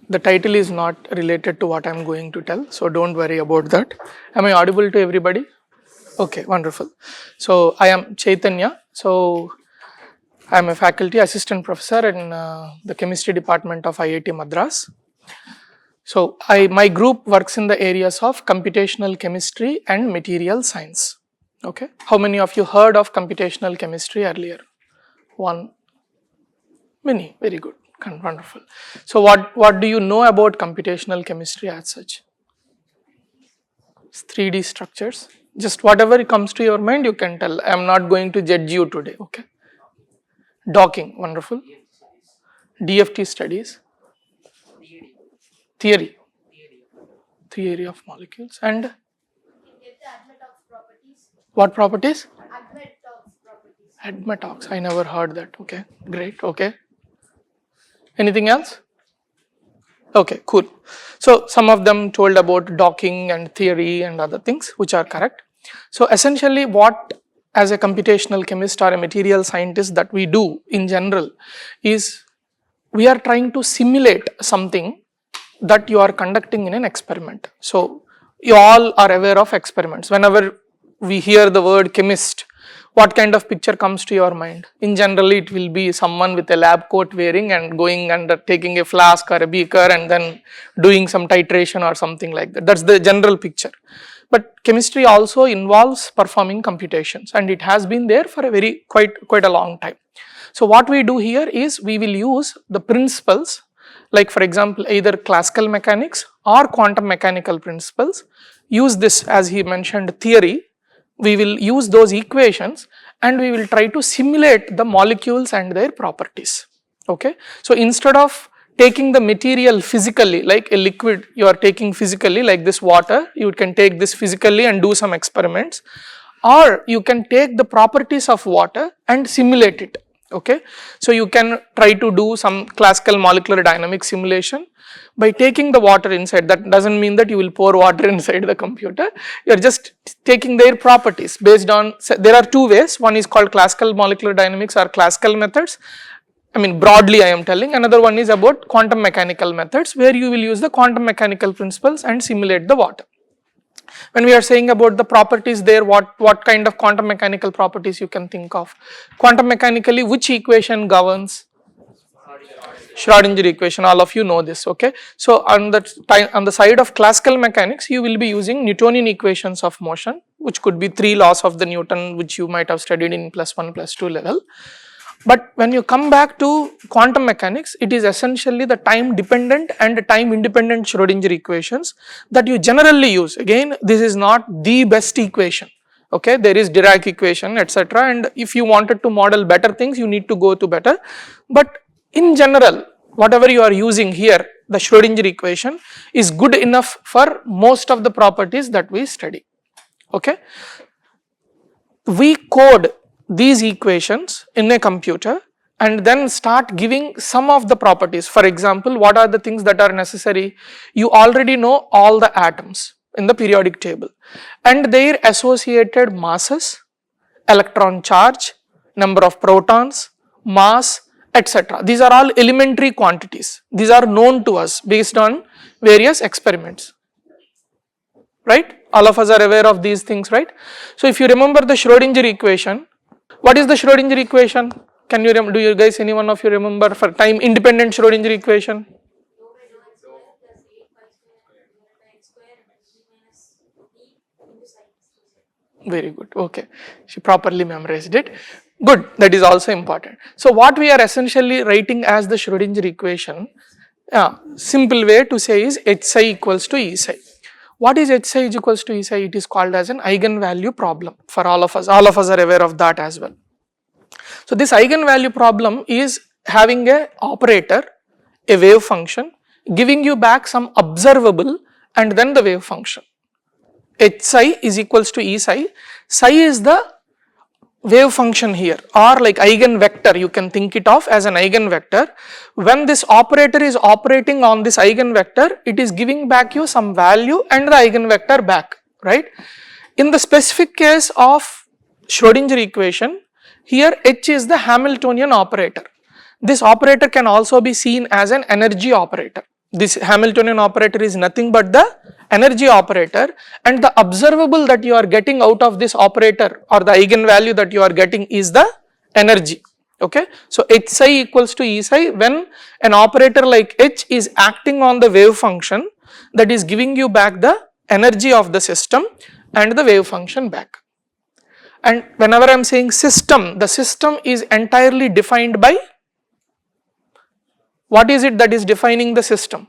The title is not related to what I am going to tell, so don't worry about that. Am I audible to everybody? Okay, wonderful. So I am Chaitanya. So I am a faculty assistant professor in the chemistry department of IIT Madras. So my group works in the areas of computational chemistry and material science. Okay, how many of you heard of computational chemistry earlier? One, many, very good, wonderful. So what do you know about computational chemistry as such? It's 3D structures. Just whatever comes to your mind, you can tell. I am not going to judge you today. Okay. Docking, wonderful. DFT studies. Theory of molecules. And what properties? Admetox. I never heard that. Okay, great. Okay. Anything else? Okay, cool. So some of them told about docking and theory and other things, which are correct. So essentially what as a computational chemist or a material scientist that we do in general is we are trying to simulate something that you are conducting in an experiment. So you all are aware of experiments. Whenever we hear the word chemist, what kind of picture comes to your mind? In general, it will be someone with a lab coat wearing and going and taking a flask or a beaker and then doing some titration or something like that. That's the general picture. But chemistry also involves performing computations, and it has been there for a quite a long time. So what we do here is we will use the principles, like for example either classical mechanics or quantum mechanical principles. Use this, as he mentioned, theory. We will use those equations and we will try to simulate the molecules and their properties. Okay. So instead of taking the material physically, like a liquid you are taking physically, like this water, you can take this physically and do some experiments, or you can take the properties of water and simulate it. Okay. So you can try to do some classical molecular dynamics simulation by taking the water inside. That doesn't mean that you will pour water inside the computer. You are just taking their properties based on, there are two ways. One is called classical molecular dynamics or classical methods. I mean broadly I am telling. Another one is about quantum mechanical methods, where you will use the quantum mechanical principles and simulate the water. When we are saying about the properties there, what kind of quantum mechanical properties you can think of? Quantum mechanically, which equation governs? Schrodinger equation. All of you know this. Okay. So on the side of classical mechanics, you will be using Newtonian equations of motion, which could be 3 laws of the Newton, which you might have studied in +1 +2 level. But when you come back to quantum mechanics, it is essentially the time dependent and time independent Schrodinger equations that you generally use. Again, this is not the best equation. Okay, there is Dirac equation, etc. And if you wanted to model better things, you need to go to better. But in general, whatever you are using here, the Schrodinger equation is good enough for most of the properties that we study. Okay, we code these equations in a computer and then start giving some of the properties. For example, what are the things that are necessary? You already know all the atoms in the periodic table and their associated masses, electron charge, number of protons, mass, etc. These are all elementary quantities. These are known to us based on various experiments. Right? All of us are aware of these things, right? So if you remember the Schrodinger equation, what is the Schrodinger equation? Can you do you guys, any one of you remember for time independent Schrodinger equation? Very good. Okay, she properly memorized it. Good, that is also important. So what we are essentially writing as the Schrodinger equation, simple way to say is H psi equals to E psi. What is H psi is equals to E psi? It is called as an eigenvalue problem for all of us. All of us are aware of that as well. So this eigenvalue problem is having a operator, a wave function, giving you back some observable and then the wave function. H psi is equals to E psi. Psi is the wave function here, or like eigenvector, you can think it of as an eigenvector. When this operator is operating on this eigenvector, it is giving back you some value and the eigenvector back, right? In the specific case of Schrodinger equation, here H is the Hamiltonian operator. This operator can also be seen as an energy operator. This Hamiltonian operator is nothing but the energy operator, and the observable that you are getting out of this operator or the eigenvalue that you are getting is the energy. Okay. So H psi equals to E psi when an operator like H is acting on the wave function, that is giving you back the energy of the system and the wave function back. And whenever I am saying system, the system is entirely defined by, what is it that is defining the system?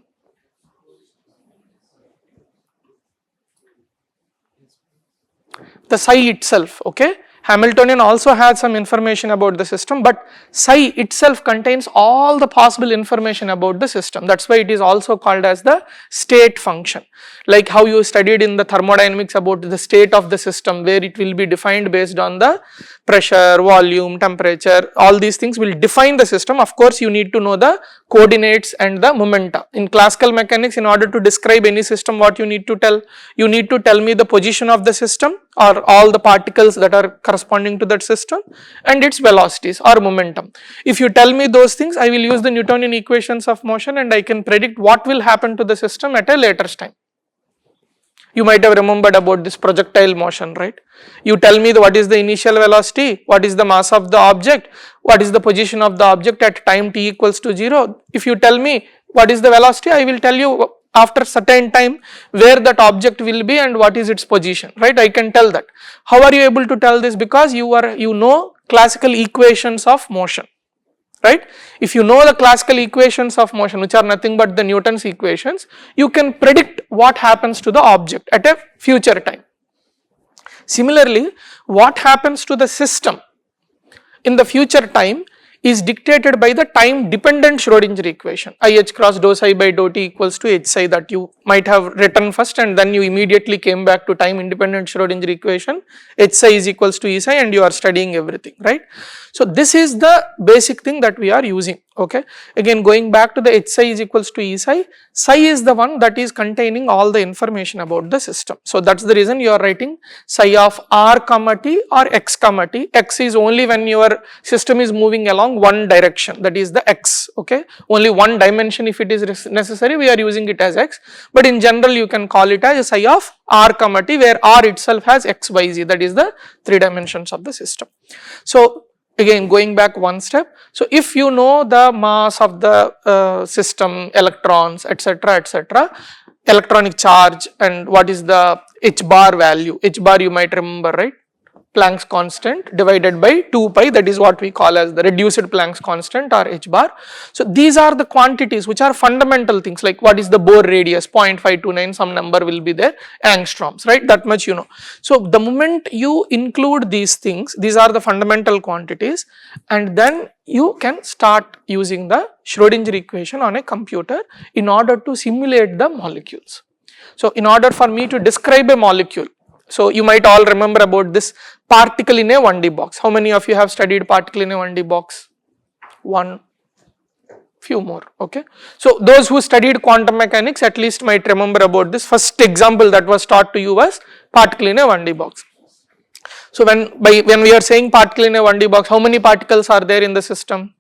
The psi itself. Okay. Hamiltonian also had some information about the system, but psi itself contains all the possible information about the system. That is why it is also called as the state function. Like how you studied in the thermodynamics about the state of the system, where it will be defined based on the pressure, volume, temperature, all these things will define the system. Of course, you need to know the coordinates and the momenta. In classical mechanics, in order to describe any system, what you need to tell? You need to tell me the position of the system or all the particles that are corresponding to that system and its velocities or momentum. If you tell me those things, I will use the Newtonian equations of motion and I can predict what will happen to the system at a later time. You might have remembered about this projectile motion, right? You tell me what is the initial velocity, what is the mass of the object, what is the position of the object at time t equals to 0. If you tell me what is the velocity, I will tell you after certain time where that object will be and what is its position, right? I can tell that. How are you able to tell this? Because you know classical equations of motion, right? If you know the classical equations of motion, which are nothing but the Newton's equations, you can predict what happens to the object at a future time. Similarly, what happens to the system in the future time is dictated by the time dependent Schrodinger equation, IH cross dou psi by dou t equals to H psi, that you might have written first and then you immediately came back to time independent Schrodinger equation, H psi is equals to E psi, and you are studying everything, right? So this is the basic thing that we are using. Okay. Again, going back to the H psi is equals to E psi, psi is the one that is containing all the information about the system. So that's the reason you are writing psi of r comma t or x comma t. X is only when your system is moving along one direction, that is the x. Okay. Only one dimension if it is necessary, we are using it as x, but in general you can call it as psi of r comma t, where r itself has x, y, z, that is the 3 dimensions of the system. So again, going back one step, so if you know the mass of the system, electrons, etc., electronic charge, and what is the h bar value, h bar you might remember, right? Planck's constant divided by 2 pi, that is what we call as the reduced Planck's constant or h bar. So these are the quantities which are fundamental things, like what is the Bohr radius, 0.529, some number will be there, angstroms, right? That much you know. So the moment you include these things, these are the fundamental quantities, and then you can start using the Schrodinger equation on a computer in order to simulate the molecules. So in order for me to describe a molecule, so you might all remember about this particle in a 1D box. How many of you have studied particle in a 1D box? One, few more, okay. So those who studied quantum mechanics at least might remember about this. First example that was taught to you was particle in a 1D box. So when we are saying particle in a 1D box, how many particles are there in the system?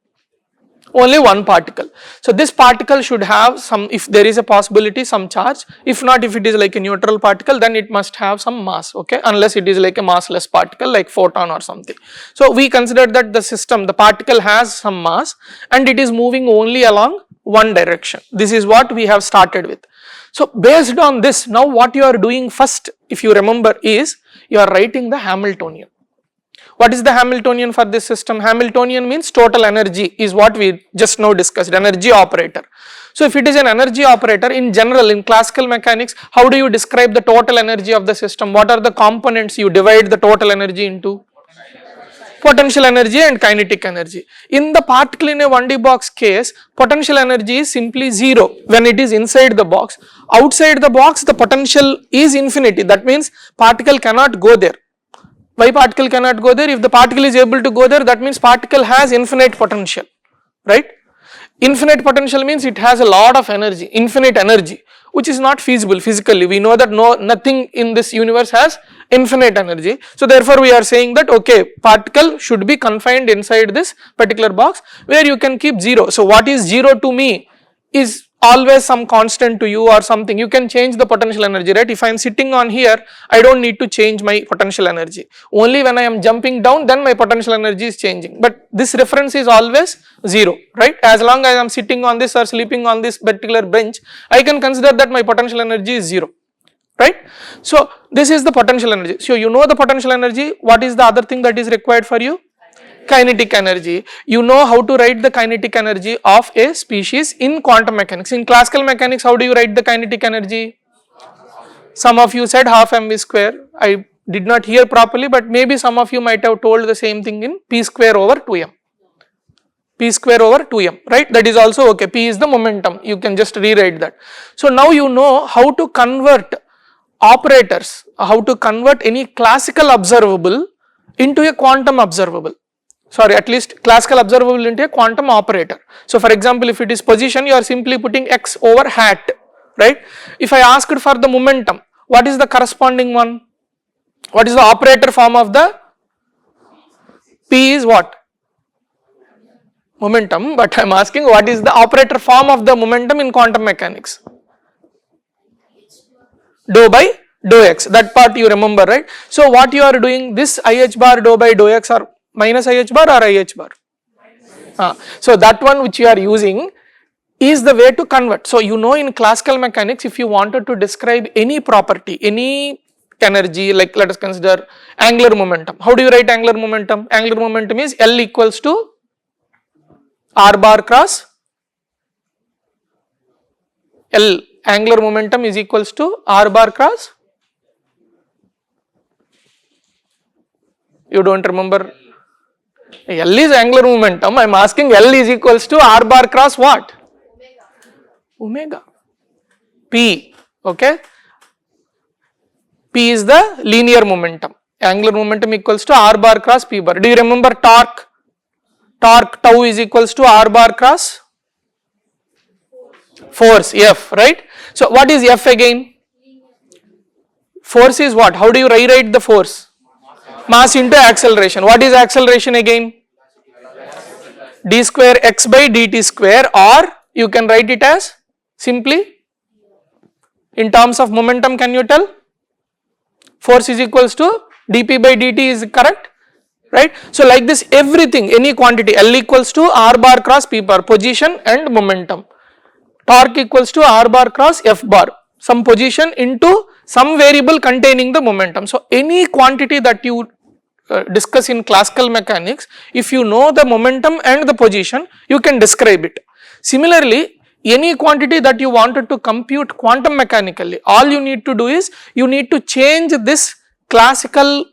Only one particle. So this particle should have some, if there is a possibility, some charge. If not, if it is like a neutral particle, then it must have some mass, okay, unless it is like a massless particle like photon or something. So we consider that the system, the particle has some mass and it is moving only along one direction. This is what we have started with. So based on this, now what you are doing first, if you remember, is you are writing the Hamiltonian. What is the Hamiltonian for this system? Hamiltonian means total energy, is what we just now discussed, energy operator. So if it is an energy operator, in general in classical mechanics, how do you describe the total energy of the system? What are the components you divide the total energy into? Potential energy and kinetic energy. In the particle in a 1D box case, potential energy is simply 0 when it is inside the box. Outside the box, the potential is infinity. That means particle cannot go there. Why particle cannot go there? If the particle is able to go there, that means particle has infinite potential, right? Infinite potential means it has a lot of energy, infinite energy, which is not feasible physically. We know that nothing in this universe has infinite energy. So therefore we are saying that, okay, particle should be confined inside this particular box where you can keep 0. So what is 0 to me is always some constant to you or something, you can change the potential energy, right? If I am sitting on here, I don't need to change my potential energy. Only when I am jumping down, then my potential energy is changing. But this reference is always 0, right? As long as I am sitting on this or sleeping on this particular bench, I can consider that my potential energy is 0, right? So this is the potential energy. So you know the potential energy. What is the other thing that is required for you? Kinetic energy. You know how to write the kinetic energy of a species in quantum mechanics. In classical mechanics, how do you write the kinetic energy? Some of you said half mv square. I did not hear properly, but maybe some of you might have told the same thing in p square over 2m. P square over 2m, right? That is also okay. P is the momentum. You can just rewrite that. So now you know how to convert operators, how to convert any classical observable into a quantum observable. Sorry, at least classical observable into a quantum operator. So for example, if it is position, you are simply putting x over hat, right? If I asked for the momentum, what is the corresponding one? What is the operator form of the P is what? Momentum, but I am asking what is the operator form of the momentum in quantum mechanics? Dou by dou x, that part you remember, right? So what you are doing, this IH bar dou by dou x or minus IH bar or IH bar? So that one which you are using is the way to convert. So you know in classical mechanics, if you wanted to describe any property, any energy, like let us consider angular momentum. How do you write angular momentum? Angular momentum is L equals to R bar cross L. Angular momentum is equals to R bar cross. You don't remember? L is angular momentum. I am asking L is equals to R bar cross what? Omega. P. Okay. P is the linear momentum. Angular momentum equals to R bar cross P bar. Do you remember torque? Torque tau is equals to R bar cross force F, right? So what is F again? Force is what? How do you rewrite the force? Mass into acceleration. What is acceleration again? D square x by dt square, or you can write it as simply in terms of momentum. Can you tell? Force is equals to dp by dt is correct, right? So like this, everything, any quantity, L equals to R bar cross P bar, position and momentum. Torque equals to R bar cross F bar, some position into some variable containing the momentum. So any quantity that you discuss in classical mechanics, if you know the momentum and the position, you can describe it. Similarly, any quantity that you wanted to compute quantum mechanically, all you need to do is you need to change this classical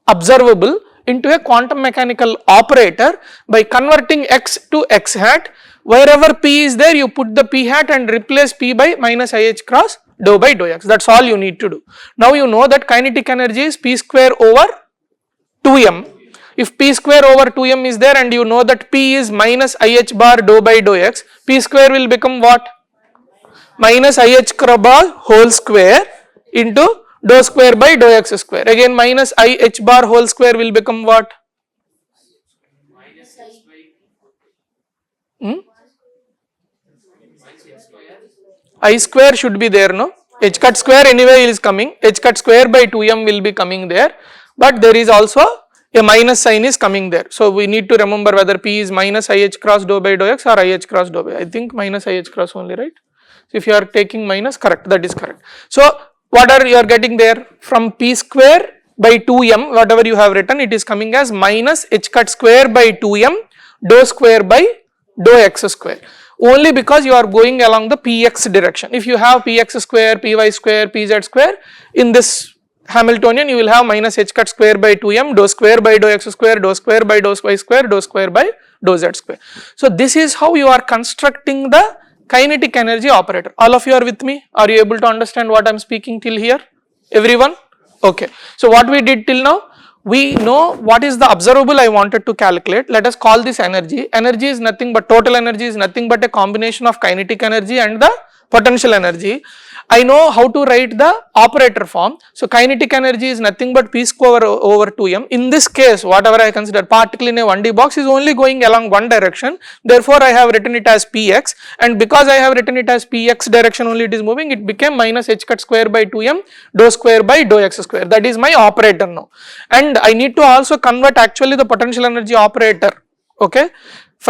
observable into a quantum mechanical operator by converting x to x hat. Wherever p is there, you put the p hat and replace p by minus ih cross dou by dou x. That's all you need to do. Now you know that kinetic energy is p square over 2m. If p square over 2m is there and you know that p is minus ih bar dou by dou x, p square will become what? Minus ih bar whole square into dou square by dou x square. Again minus ih bar whole square will become what? I square should be there, no? H cut square anyway is coming, h cut square by 2m will be coming there, but there is also a minus sign is coming there. So we need to remember whether p is minus ih cross dou by dou x or ih cross dou by. I think minus ih cross only, right? So if you are taking minus, correct, that is correct. So what are you are getting there? From p square by 2m, whatever you have written, it is coming as minus h cut square by 2m dou square by dou x square. Only because you are going along the px direction. If you have px square, py square, pz square, in this Hamiltonian you will have minus h cut square by 2m dou square by dou x square, dou square by dou y square, dou square by dou z square. So this is how you are constructing the kinetic energy operator. All of you are with me? Are you able to understand what I am speaking till here? Everyone? Okay. So what we did till now? We know what is the observable I wanted to calculate. Let us call this energy. Energy is nothing but, total energy is nothing but a combination of kinetic energy and the potential energy, I know how to write the operator form. So kinetic energy is nothing but p square over 2m. In this case, whatever I consider particle in a 1D box is only going along one direction. Therefore, I have written it as px, and because I have written it as px direction only it is moving, it became minus h cut square by 2m dou square by dou x square. That is my operator now. And I need to also convert actually the potential energy operator, okay,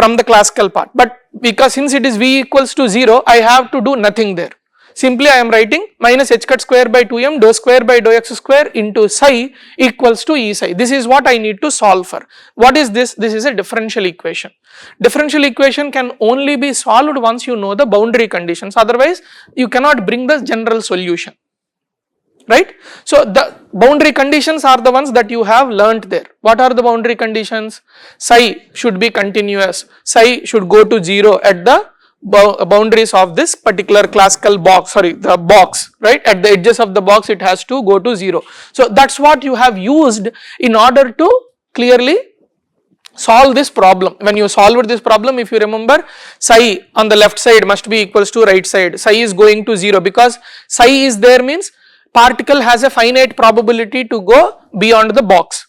from the classical part. But because since it is v equals to 0, I have to do nothing there. Simply I am writing minus h cut square by 2m dou square by dou x square into psi equals to E psi. This is what I need to solve for. What is this? This is a differential equation. Differential equation can only be solved once you know the boundary conditions, otherwise you cannot bring the general solution, right? So the boundary conditions are the ones that you have learnt there. What are the boundary conditions? Psi should be continuous, psi should go to 0 at the boundaries of this particular classical box, the box, right? At the edges of the box it has to go to 0. So that's what you have used in order to clearly solve this problem. When you solved this problem, if you remember, psi on the left side must be equals to right side, psi is going to 0 because psi is there means particle has a finite probability to go beyond the box.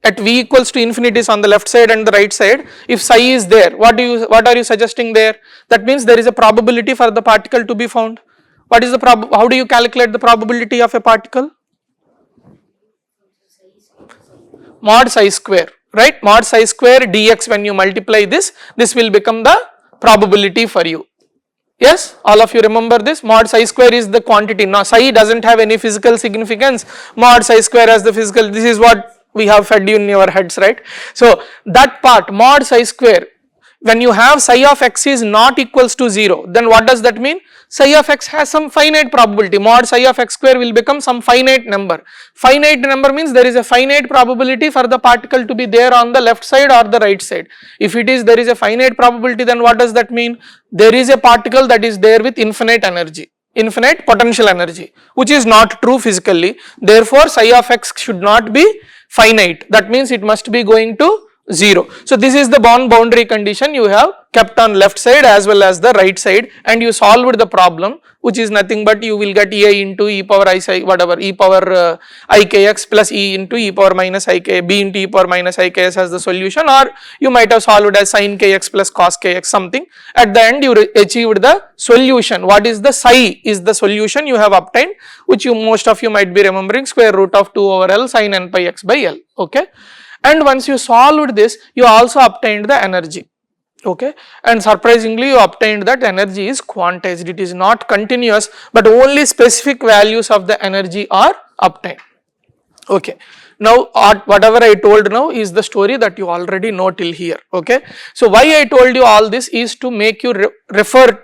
At v equals to infinity is on the left side and the right side. If psi is there, what are you suggesting there? That means there is a probability for the particle to be found. What is the how do you calculate the probability of a particle? Mod psi square, right? Mod psi square dx, when you multiply this will become the probability for you. Yes, all of you remember this. Mod psi square is the quantity. Now psi doesn't have any physical significance. Mod psi square has the physical. This is what we have fed you in your heads, right? So that part, mod psi square, when you have psi of x is not equals to 0, then what does that mean? Psi of x has some finite probability. Mod psi of x square will become some finite number. Finite number means there is a finite probability for the particle to be there on the left side or the right side. If it is there is a finite probability, then what does that mean? There is a particle that is there with infinite energy, infinite potential energy, which is not true physically. Therefore psi of x should not be finite. That means it must be going to 0. So this is the boundary condition you have kept on left side as well as the right side, and you solved the problem, which is nothing but you will get a into e power I psi whatever e power ikx plus e into e power minus ik, b into e power minus iks as the solution, or you might have solved as sin kx plus cos kx something. At the end you achieved the solution. What is the psi is the solution you have obtained, which you most of you might be remembering, square root of 2 over L sin n pi x by L, okay. And once you solved this, you also obtained the energy, okay, and surprisingly you obtained that energy is quantized. It is not continuous, but only specific values of the energy are obtained, okay. Now whatever I told now is the story that you already know till here, okay. So why I told you all this is to make you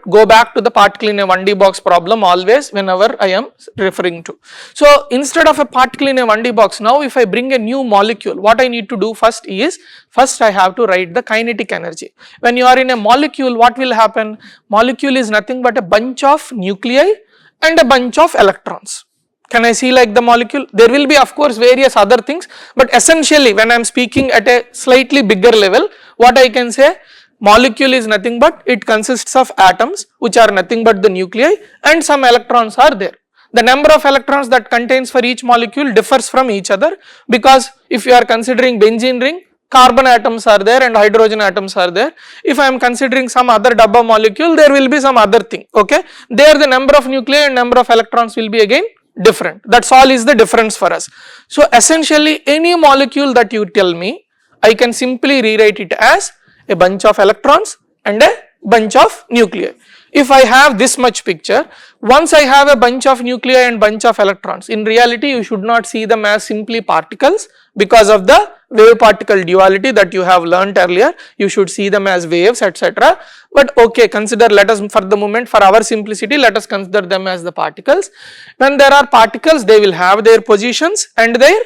go back to the particle in a 1D box problem always whenever I am referring to. So instead of a particle in a 1D box, now if I bring a new molecule, what I need to do first is, I have to write the kinetic energy. When you are in a molecule, what will happen? Molecule is nothing but a bunch of nuclei and a bunch of electrons. Can I see like the molecule? There will be of course various other things, but essentially when I am speaking at a slightly bigger level, what I can say, molecule is nothing but it consists of atoms which are nothing but the nuclei, and some electrons are there. The number of electrons that contains for each molecule differs from each other, because if you are considering benzene ring, carbon atoms are there and hydrogen atoms are there. If I am considering some other dabba molecule, there will be some other thing, okay. There the number of nuclei and number of electrons will be again different. That's all is the difference for us. So essentially any molecule that you tell me, I can simply rewrite it as a bunch of electrons and a bunch of nuclei. If I have this much picture, once I have a bunch of nuclei and bunch of electrons, in reality you should not see them as simply particles because of the wave particle duality that you have learnt earlier. You should see them as waves, etc. But okay, consider, let us for the moment, for our simplicity, let us consider them as the particles. When there are particles, they will have their positions and their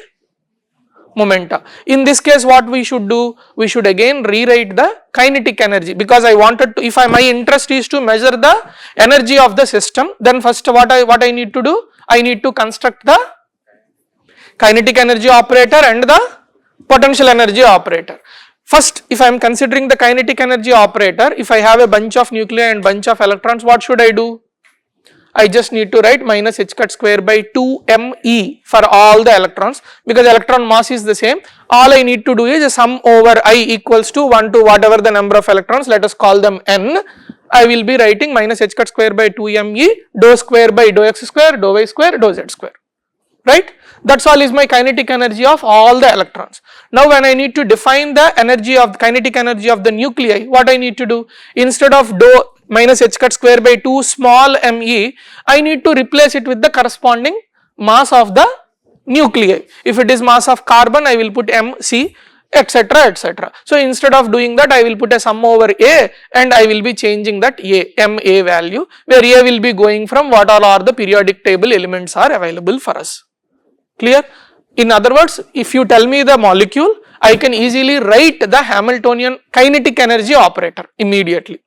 momenta. In this case what we should do, we should again rewrite the kinetic energy, because I wanted to, if my interest is to measure the energy of the system, then first what I need to do, I need to construct the kinetic energy operator and the potential energy operator. First, if I am considering the kinetic energy operator, if I have a bunch of nuclei and bunch of electrons, what should I do? I just need to write minus h cut square by 2 me for all the electrons, because electron mass is the same. All I need to do is sum over I equals to 1 to whatever the number of electrons, let us call them n. I will be writing minus h cut square by 2 me dou square by dou x square, dou y square, dou z square, right? That is all is my kinetic energy of all the electrons. Now when I need to define the energy of kinetic energy of the nuclei, what I need to do? Instead of dou minus h cut square by 2 small me, I need to replace it with the corresponding mass of the nuclei. If it is mass of carbon, I will put mc, etc, etc. So instead of doing that, I will put a sum over a and I will be changing that ma value, where a will be going from what all are the periodic table elements are available for us. Clear? In other words, if you tell me the molecule, I can easily write the Hamiltonian kinetic energy operator immediately.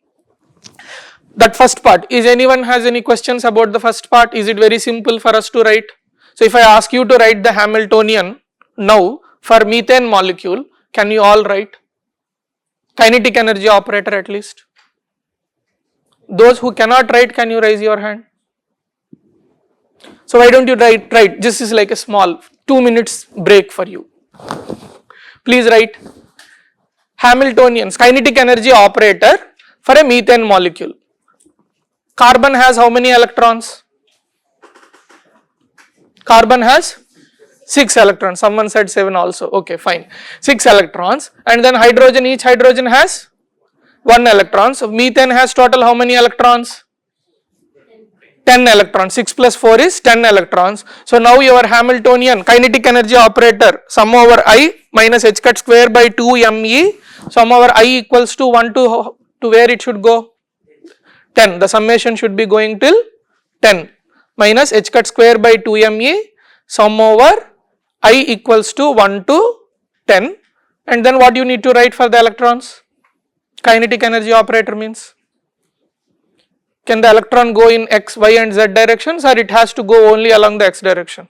That first part, is anyone has any questions about the first part? Is it very simple for us to write? So if I ask you to write the Hamiltonian now for methane molecule, can you all write kinetic energy operator at least? Those who cannot write, can you raise your hand? So why don't you write, this is like a small 2 minutes break for you. Please write Hamiltonian's kinetic energy operator for a methane molecule. Carbon has how many electrons? Carbon has 6 electrons, someone said 7 also, okay fine, 6 electrons, and then hydrogen, each hydrogen has 1 electron. So methane has total how many electrons? 10 electrons, 6 plus 4 is 10 electrons. So now your Hamiltonian kinetic energy operator, sum over I minus h cut square by 2 me, sum over I equals to 1 to where it should go? 10, the summation should be going till 10 minus h cut square by 2 me, sum over I equals to 1 to 10, and then what you need to write for the electrons? Kinetic energy operator means, can the electron go in x, y and z directions, or it has to go only along the x direction?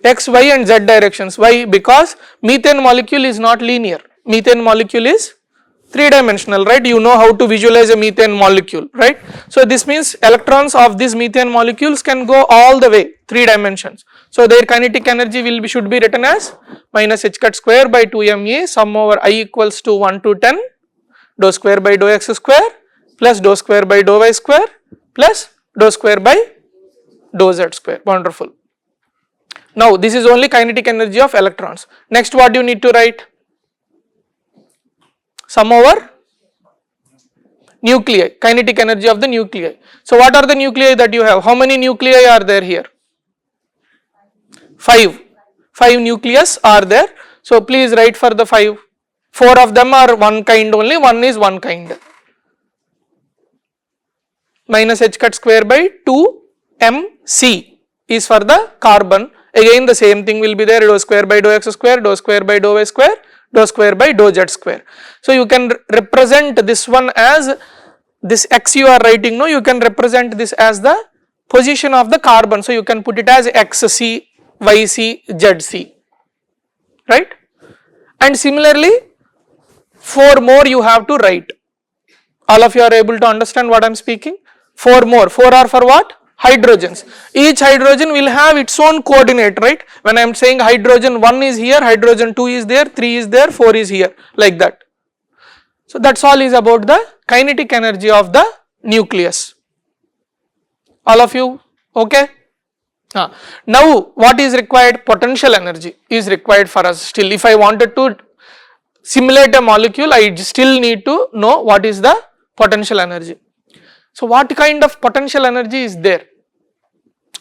X, y and z directions. Why? Because methane molecule is not linear, methane molecule is 3-dimensional, right? You know how to visualize a methane molecule, right? So this means electrons of these methane molecules can go all the way 3 dimensions. So their kinetic energy will be, should be written as minus h cut square by 2 me, sum over I equals to 1 to 10 dou square by dou x square plus dou square by dou y square plus dou square by dou z square. Wonderful. Now this is only kinetic energy of electrons. Next, what you need to write? Sum over nuclei, kinetic energy of the nuclei. So what are the nuclei that you have? How many nuclei are there here? 5 nucleus are there. So please write for the 5. 4 of them are one kind only, one is one kind. Minus h cut square by 2 mc is for the carbon. Again the same thing will be there, dou square by dou x square, dou square by dou y square, dou square by dou z square. So you can represent this one as this x you are writing, no, you can represent this as the position of the carbon. So you can put it as xc, yc, zc, right? And similarly 4 more you have to write. All of you are able to understand what I am speaking? 4 more. 4 are for what? Hydrogens. Each hydrogen will have its own coordinate, right? When I am saying hydrogen 1 is here, hydrogen 2 is there, 3 is there, 4 is here, like that. So that's all is about the kinetic energy of the nucleus. All of you okay? Now what is required? Potential energy is required for us still. If I wanted to simulate a molecule, I still need to know what is the potential energy. So what kind of potential energy is there?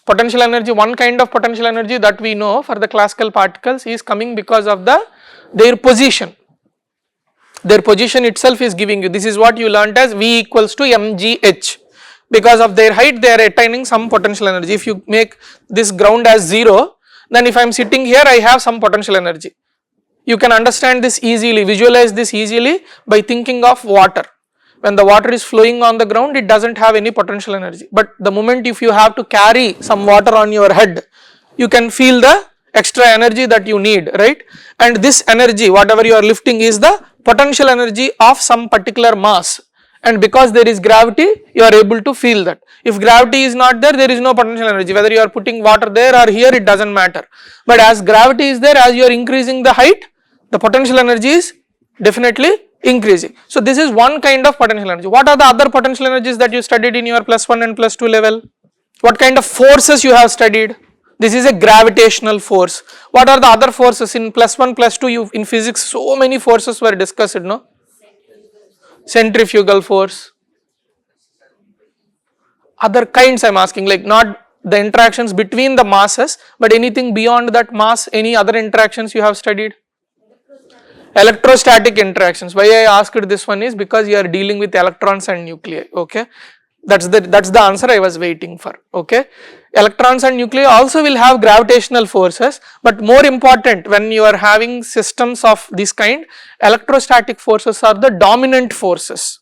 Potential energy, one kind of potential energy that we know for the classical particles is coming because of their position. Their position itself is giving you, this is what you learnt as V equals to mgh. Because of their height, they are attaining some potential energy. If you make this ground as 0, then if I am sitting here, I have some potential energy. You can understand this easily, visualize this easily by thinking of water. When the water is flowing on the ground, it does not have any potential energy. But the moment if you have to carry some water on your head, you can feel the extra energy that you need, right? And this energy, whatever you are lifting, is the potential energy of some particular mass. and because there is gravity you are able to feel that. If gravity is not there, there is no potential energy, whether you are putting water there or here it does not matter, but as gravity is there, as you are increasing the height, the potential energy is definitely increasing. So this is one kind of potential energy. What are the other potential energies that you studied in your +1 and +2 level? What kind of forces you have studied? This is a gravitational force. What are the other forces in +1, +2? You in physics so many forces were discussed, no? Centrifugal force. Other kinds I am asking, like not the interactions between the masses, but anything beyond that mass, any other interactions you have studied? Electrostatic interactions. Why I asked this one is because you are dealing with electrons and nuclei, okay. That's the answer I was waiting for, okay. Electrons and nuclei also will have gravitational forces, but more important when you are having systems of this kind, electrostatic forces are the dominant forces,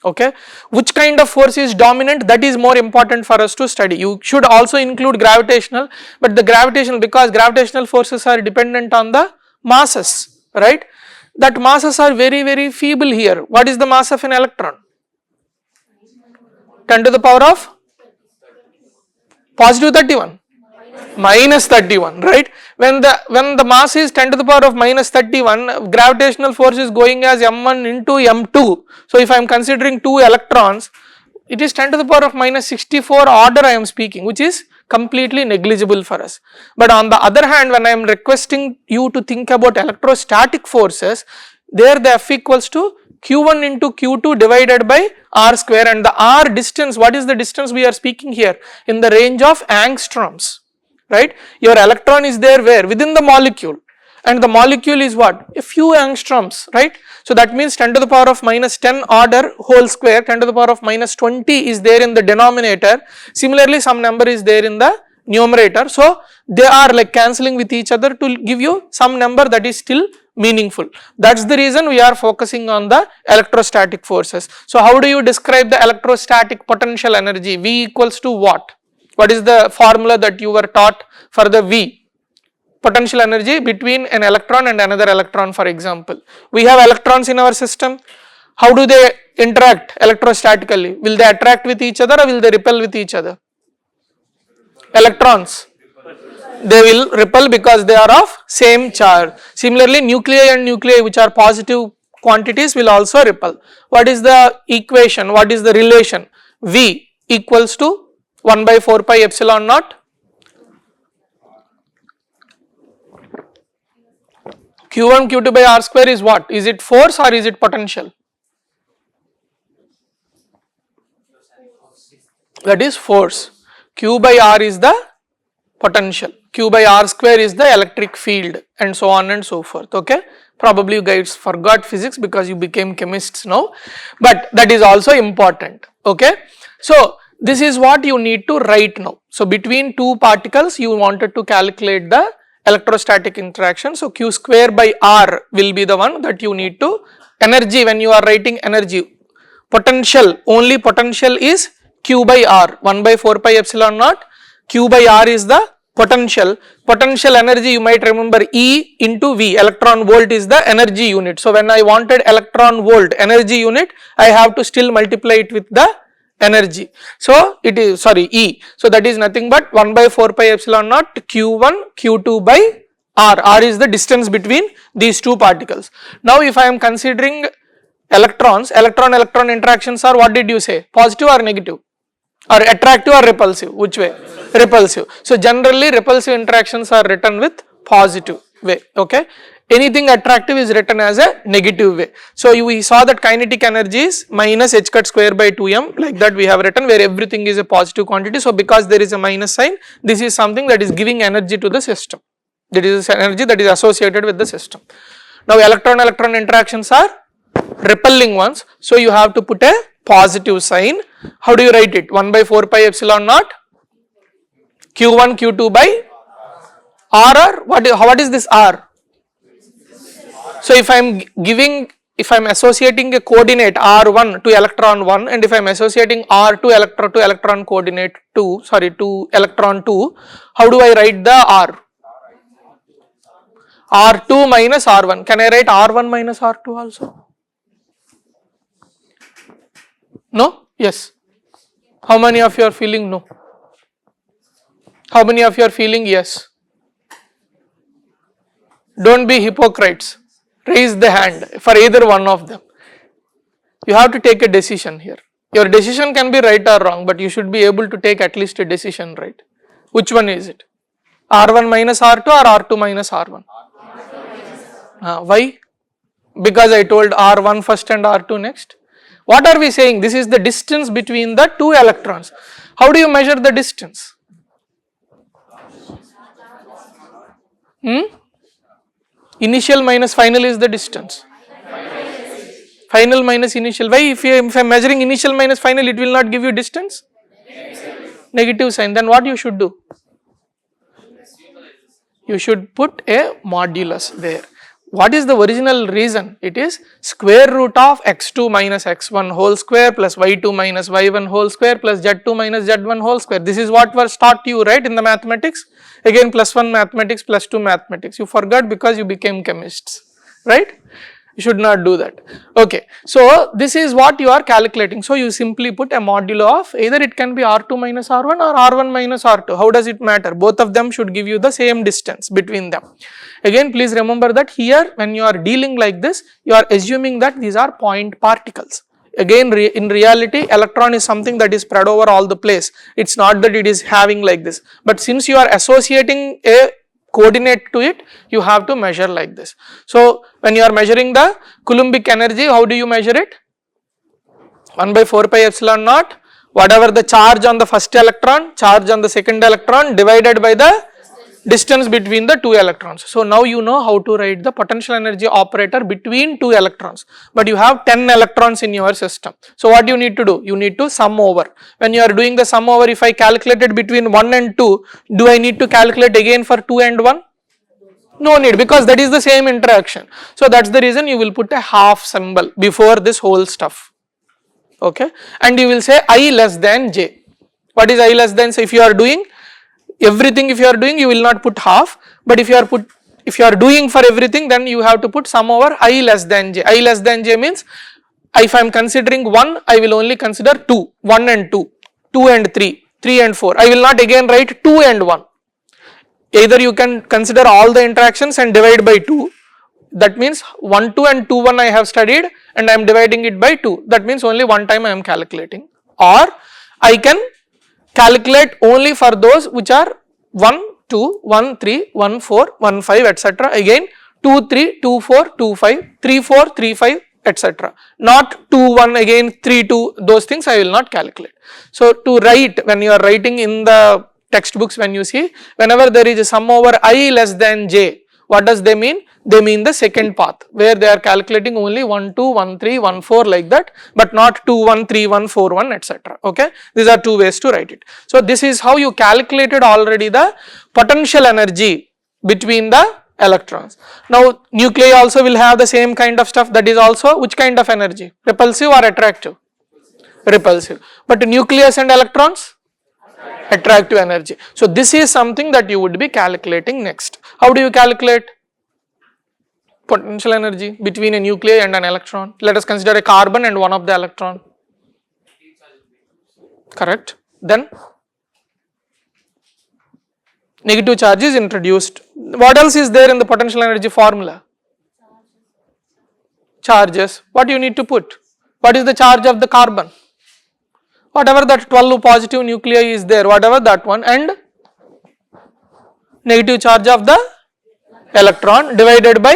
okay. Which kind of force is dominant, that is more important for us to study. You should also include gravitational, but the gravitational, because gravitational forces are dependent on the masses, right. That masses are very feeble here. What is the mass of an electron? 10 to the power of positive 31, minus 31, right. When the mass is 10 to the power of minus 31, gravitational force is going as m1 into m2. So if I am considering 2 electrons, it is 10 to the power of minus 64 order I am speaking, which is completely negligible for us. But on the other hand, when I am requesting you to think about electrostatic forces, there the F equals to q1 into q2 divided by r square, and the r distance, what is the distance we are speaking here? In the range of angstroms, right. Your electron is there where? Within the molecule, and the molecule is what? A few angstroms, right. So that means 10 to the power of minus 10 order whole square, 10 to the power of minus 20 is there in the denominator. Similarly, some number is there in the numerator. So they are like cancelling with each other to give you some number that is still meaningful. That is the reason we are focusing on the electrostatic forces. So how do you describe the electrostatic potential energy? V equals to what? What is the formula that you were taught for the V? Potential energy between an electron and another electron, for example. We have electrons in our system. How do they interact electrostatically? Will they attract with each other or will they repel with each other? Electrons, they will repel because they are of same charge. Similarly, nuclei and nuclei which are positive quantities will also repel. What is the equation? What is the relation? V equals to 1 by 4 pi epsilon naught q1 q2 by r square is what? Is it force or is it potential? That is force. Q by r is the potential, q by r square is the electric field, and so on and so forth, okay. Probably you guys forgot physics because you became chemists now, but that is also important, okay. So this is what you need to write now. So between two particles you wanted to calculate the electrostatic interaction. So q square by r will be the one that you need to, energy, when you are writing energy, potential, only potential is q by r, 1 by 4 pi epsilon naught, q by r is the potential. Potential energy you might remember E into V, electron volt is the energy unit. So when I wanted electron volt energy unit, I have to still multiply it with the energy. So it is, sorry, E. So that is nothing but 1 by 4 pi epsilon naught q1 q2 by r. R is the distance between these two particles. Now if I am considering electrons, electron interactions are, what did you say, positive or negative? Or attractive or repulsive? Which way? Repulsive. So generally repulsive interactions are written with positive way, okay. Anything attractive is written as a negative way. So we saw that kinetic energy is minus h cut square by 2m, like that we have written, where everything is a positive quantity. So because there is a minus sign, this is something that is giving energy to the system. That is energy that is associated with the system. Now electron interactions are repelling ones. So you have to put a positive sign. How do you write it? 1 by 4 pi epsilon naught q1 q2 by r, or what is this r? So if I am associating a coordinate r1 to electron 1, and if I am associating r2 to electron coordinate 2, sorry, to electron 2, how do I write the r? r2 minus r1. Can I write r1 minus r2 also? No? Yes. How many of you are feeling no? How many of you are feeling yes? Don't be hypocrites. Raise the hand for either one of them. You have to take a decision here. Your decision can be right or wrong, but you should be able to take at least a decision, right? Which one is it? R1 minus R2 or R2 minus R1? Why? Because I told R1 first and R2 next. What are we saying? This is the distance between the two electrons. How do you measure the distance? Initial minus final is the distance. Final minus initial. Why? If I am measuring initial minus final, it will not give you distance? Negative sign. Then what you should do? You should put a modulus there. What is the original reason? It is square root of x2 minus x1 whole square plus y2 minus y1 whole square plus z2 minus z1 whole square. This is what was taught to you, right, in the mathematics. Again +1 mathematics, +2 mathematics. You forgot because you became chemists, right? You should not do that. Okay, so this is what you are calculating. So you simply put a modulo of either it can be R2 minus R1 or R1 minus R2. How does it matter? Both of them should give you the same distance between them. Again, please remember that here when you are dealing like this, you are assuming that these are point particles. Again, in reality, electron is something that is spread over all the place. It's not that it is having like this. But since you are associating a coordinate to it, you have to measure like this. So when you are measuring the Coulombic energy, how do you measure it? 1 by 4 pi epsilon naught, whatever the charge on the first electron, charge on the second electron divided by the distance between the two electrons. So now you know how to write the potential energy operator between two electrons, but you have 10 electrons in your system. So what you need to do? You need to sum over. When you are doing the sum over, if I calculated between 1 and 2, do I need to calculate again for 2 and 1? No need, because that is the same interaction. So that's the reason you will put a half symbol before this whole stuff. Okay, and you will say I less than j. What is I less than? So if you are doing everything, if you are doing, you will not put half, but if you are doing for everything, then you have to put sum over I less than j. I less than j means if I am considering 1, I will only consider 2, 1 and 2, 2 and 3, 3 and 4. I will not again write 2 and 1. Either you can consider all the interactions and divide by 2. That means 1 2 and 2 1 I have studied and I am dividing it by 2. That means only one time I am calculating. Or I can calculate only for those which are 1 2, 1 3, 1 4, 1 5, etc. Again 2 3, 2 4, 2 5, 3 4, 3 5, etc. Not 2 1 again 3 2, those things I will not calculate. So to write, when you are writing in the textbooks, when you see whenever there is a sum over I less than j, what does they mean? They mean the second path where they are calculating only 1 2, 1 3, 1 4 like that, but not 2 1, 3 1, 4 1, etc. Okay, these are two ways to write it. So this is how you calculated already the potential energy between the electrons. Now nuclei also will have the same kind of stuff. That is also which kind of energy? Repulsive or attractive? Repulsive. But nucleus and electrons? Attractive energy. So this is something that you would be calculating next. How do you calculate potential energy between a nuclei and an electron? Let us consider a carbon and one of the electron. Correct. Then negative charge is introduced. What else is there in the potential energy formula? Charges. What you need to put? What is the charge of the carbon? Whatever that 12 positive nuclei is there, whatever that one, and negative charge of the electron divided by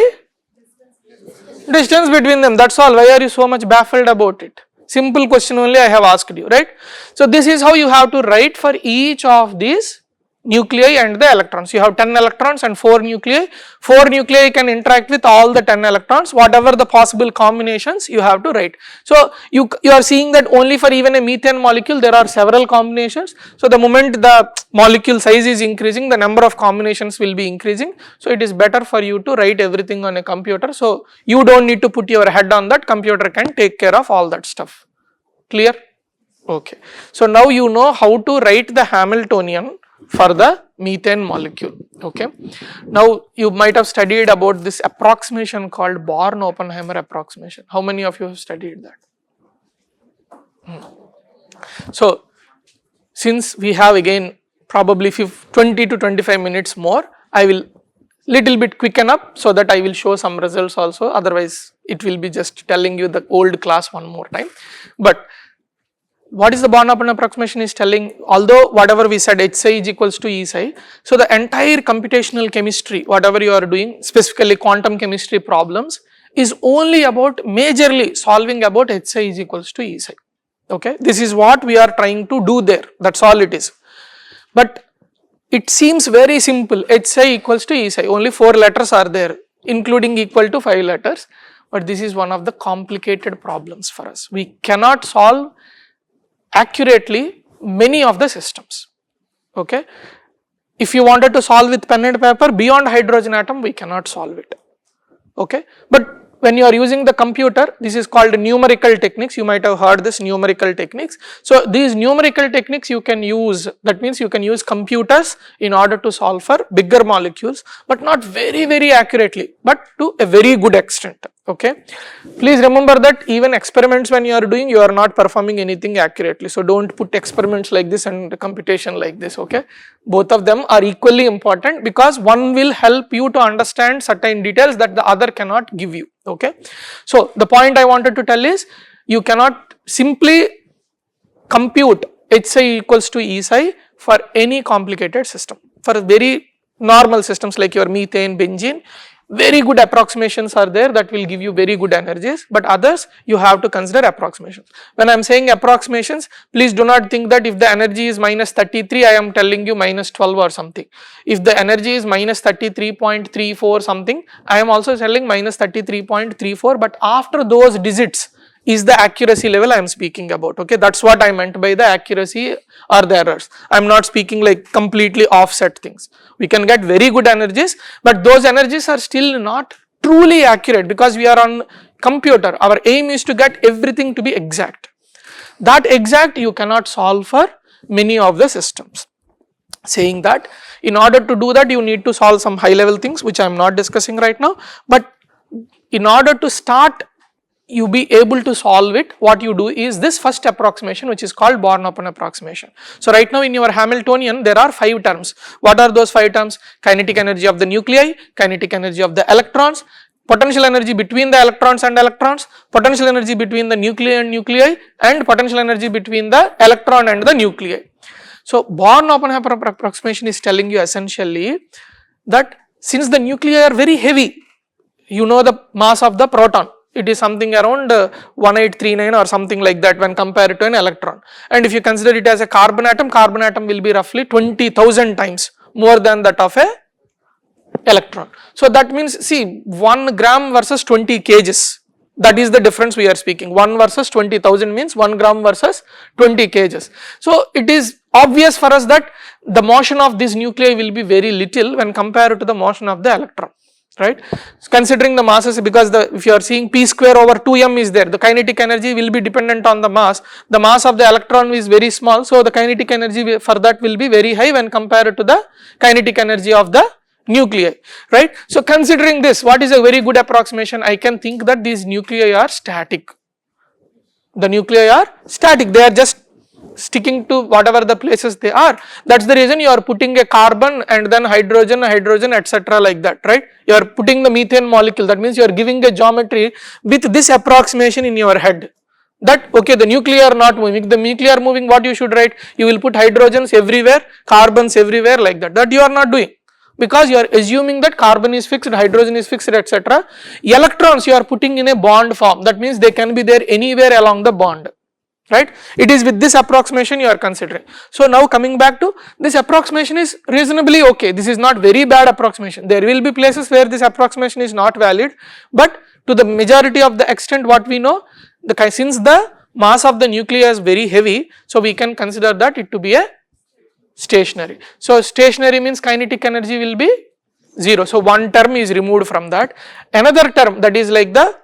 distance between them. That's all. Why are you so much baffled about it? Simple question only I have asked you, right? So this is how you have to write for each of these nuclei and the electrons. You have 10 electrons and 4 nuclei. 4 nuclei can interact with all the 10 electrons. Whatever the possible combinations you have to write. So you are seeing that only for even a methane molecule there are several combinations. So the moment the molecule size is increasing, the number of combinations will be increasing. So it is better for you to write everything on a computer. So you don't need to put your head on that. Computer can take care of all that stuff. Clear? Okay. So now you know how to write the Hamiltonian for the methane molecule. Okay. Now you might have studied about this approximation called Born-Oppenheimer approximation. How many of you have studied that? So since we have again probably 20 to 25 minutes more, I will little bit quicken up so that I will show some results also, otherwise it will be just telling you the old class one more time. But what is the Born-Upon approximation is telling, although whatever we said h psi is equals to E psi, so the entire computational chemistry, whatever you are doing, specifically quantum chemistry problems, is only about majorly solving about h psi is equals to E psi. Okay, this is what we are trying to do there, that's all it is. But it seems very simple, h psi equals to E psi, only 4 letters are there, including equal to 5 letters, but this is one of the complicated problems for us. We cannot solve accurately many of the systems. Okay, if you wanted to solve with pen and paper beyond hydrogen atom, we cannot solve it. Okay, but when you are using the computer, this is called numerical techniques, you might have heard this numerical techniques. So these numerical techniques you can use, that means you can use computers in order to solve for bigger molecules, but not very accurately, but to a very good extent. Okay, please remember that even experiments when you are doing, you are not performing anything accurately, so don't put experiments like this and computation like this. Okay, both of them are equally important because one will help you to understand certain details that the other cannot give you. Okay, so the point I wanted to tell is, you cannot simply compute h psi equals to E psi for any complicated system. For very normal systems like your methane, benzene, very good approximations are there that will give you very good energies, but others you have to consider approximations. When I am saying approximations, please do not think that if the energy is minus 33, I am telling you minus 12 or something. If the energy is minus 33.34 something, I am also telling minus 33.34, but after those digits is the accuracy level I am speaking about. Okay, that is what I meant by the accuracy or the errors. I am not speaking like completely offset things. We can get very good energies, but those energies are still not truly accurate because we are on computer. Our aim is to get everything to be exact. That exact you cannot solve for many of the systems. Saying that, in order to do that, you need to solve some high level things which I am not discussing right now, but in order to start you be able to solve it, what you do is this first approximation which is called Born-Upon approximation. So right now in your Hamiltonian there are 5 terms. What are those 5 terms? Kinetic energy of the nuclei, kinetic energy of the electrons, potential energy between the electrons and electrons, potential energy between the nuclei and nuclei, and potential energy between the electron and the nuclei. So Born-Upon approximation is telling you essentially that since the nuclei are very heavy, you know the mass of the proton, it is something around 1839 or something like that when compared to an electron, and if you consider it as a carbon atom will be roughly 20,000 times more than that of a electron. So that means, see, 1 gram versus 20 kgs, that is the difference we are speaking. 1 versus 20,000 means 1 gram versus 20 kgs. So it is obvious for us that the motion of this nuclei will be very little when compared to the motion of the electron. Right, considering the masses, because if you are seeing p square over 2m is there, the kinetic energy will be dependent on the mass of the electron is very small, so the kinetic energy for that will be very high when compared to the kinetic energy of the nuclei, right. So considering this, what is a very good approximation? I can think that these nuclei are static, the nuclei are static, they are just sticking to whatever the places they are. That is the reason you are putting a carbon and then hydrogen etc. like that, right. You are putting the methane molecule, that means you are giving a geometry with this approximation in your head, that okay, the nuclei are not moving. If the nuclei are moving, what you should write? You will put hydrogens everywhere, carbons everywhere, like that. That you are not doing, because you are assuming that carbon is fixed, hydrogen is fixed, etc. Electrons you are putting in a bond form, that means they can be there anywhere along the bond, right. It is with this approximation you are considering. So now coming back to this approximation is reasonably okay, this is not very bad approximation. There will be places where this approximation is not valid, but to the majority of the extent what we know, since the mass of the nuclei is very heavy, so we can consider that it to be a stationary. So stationary means kinetic energy will be 0, so one term is removed from that. Another term, that is like the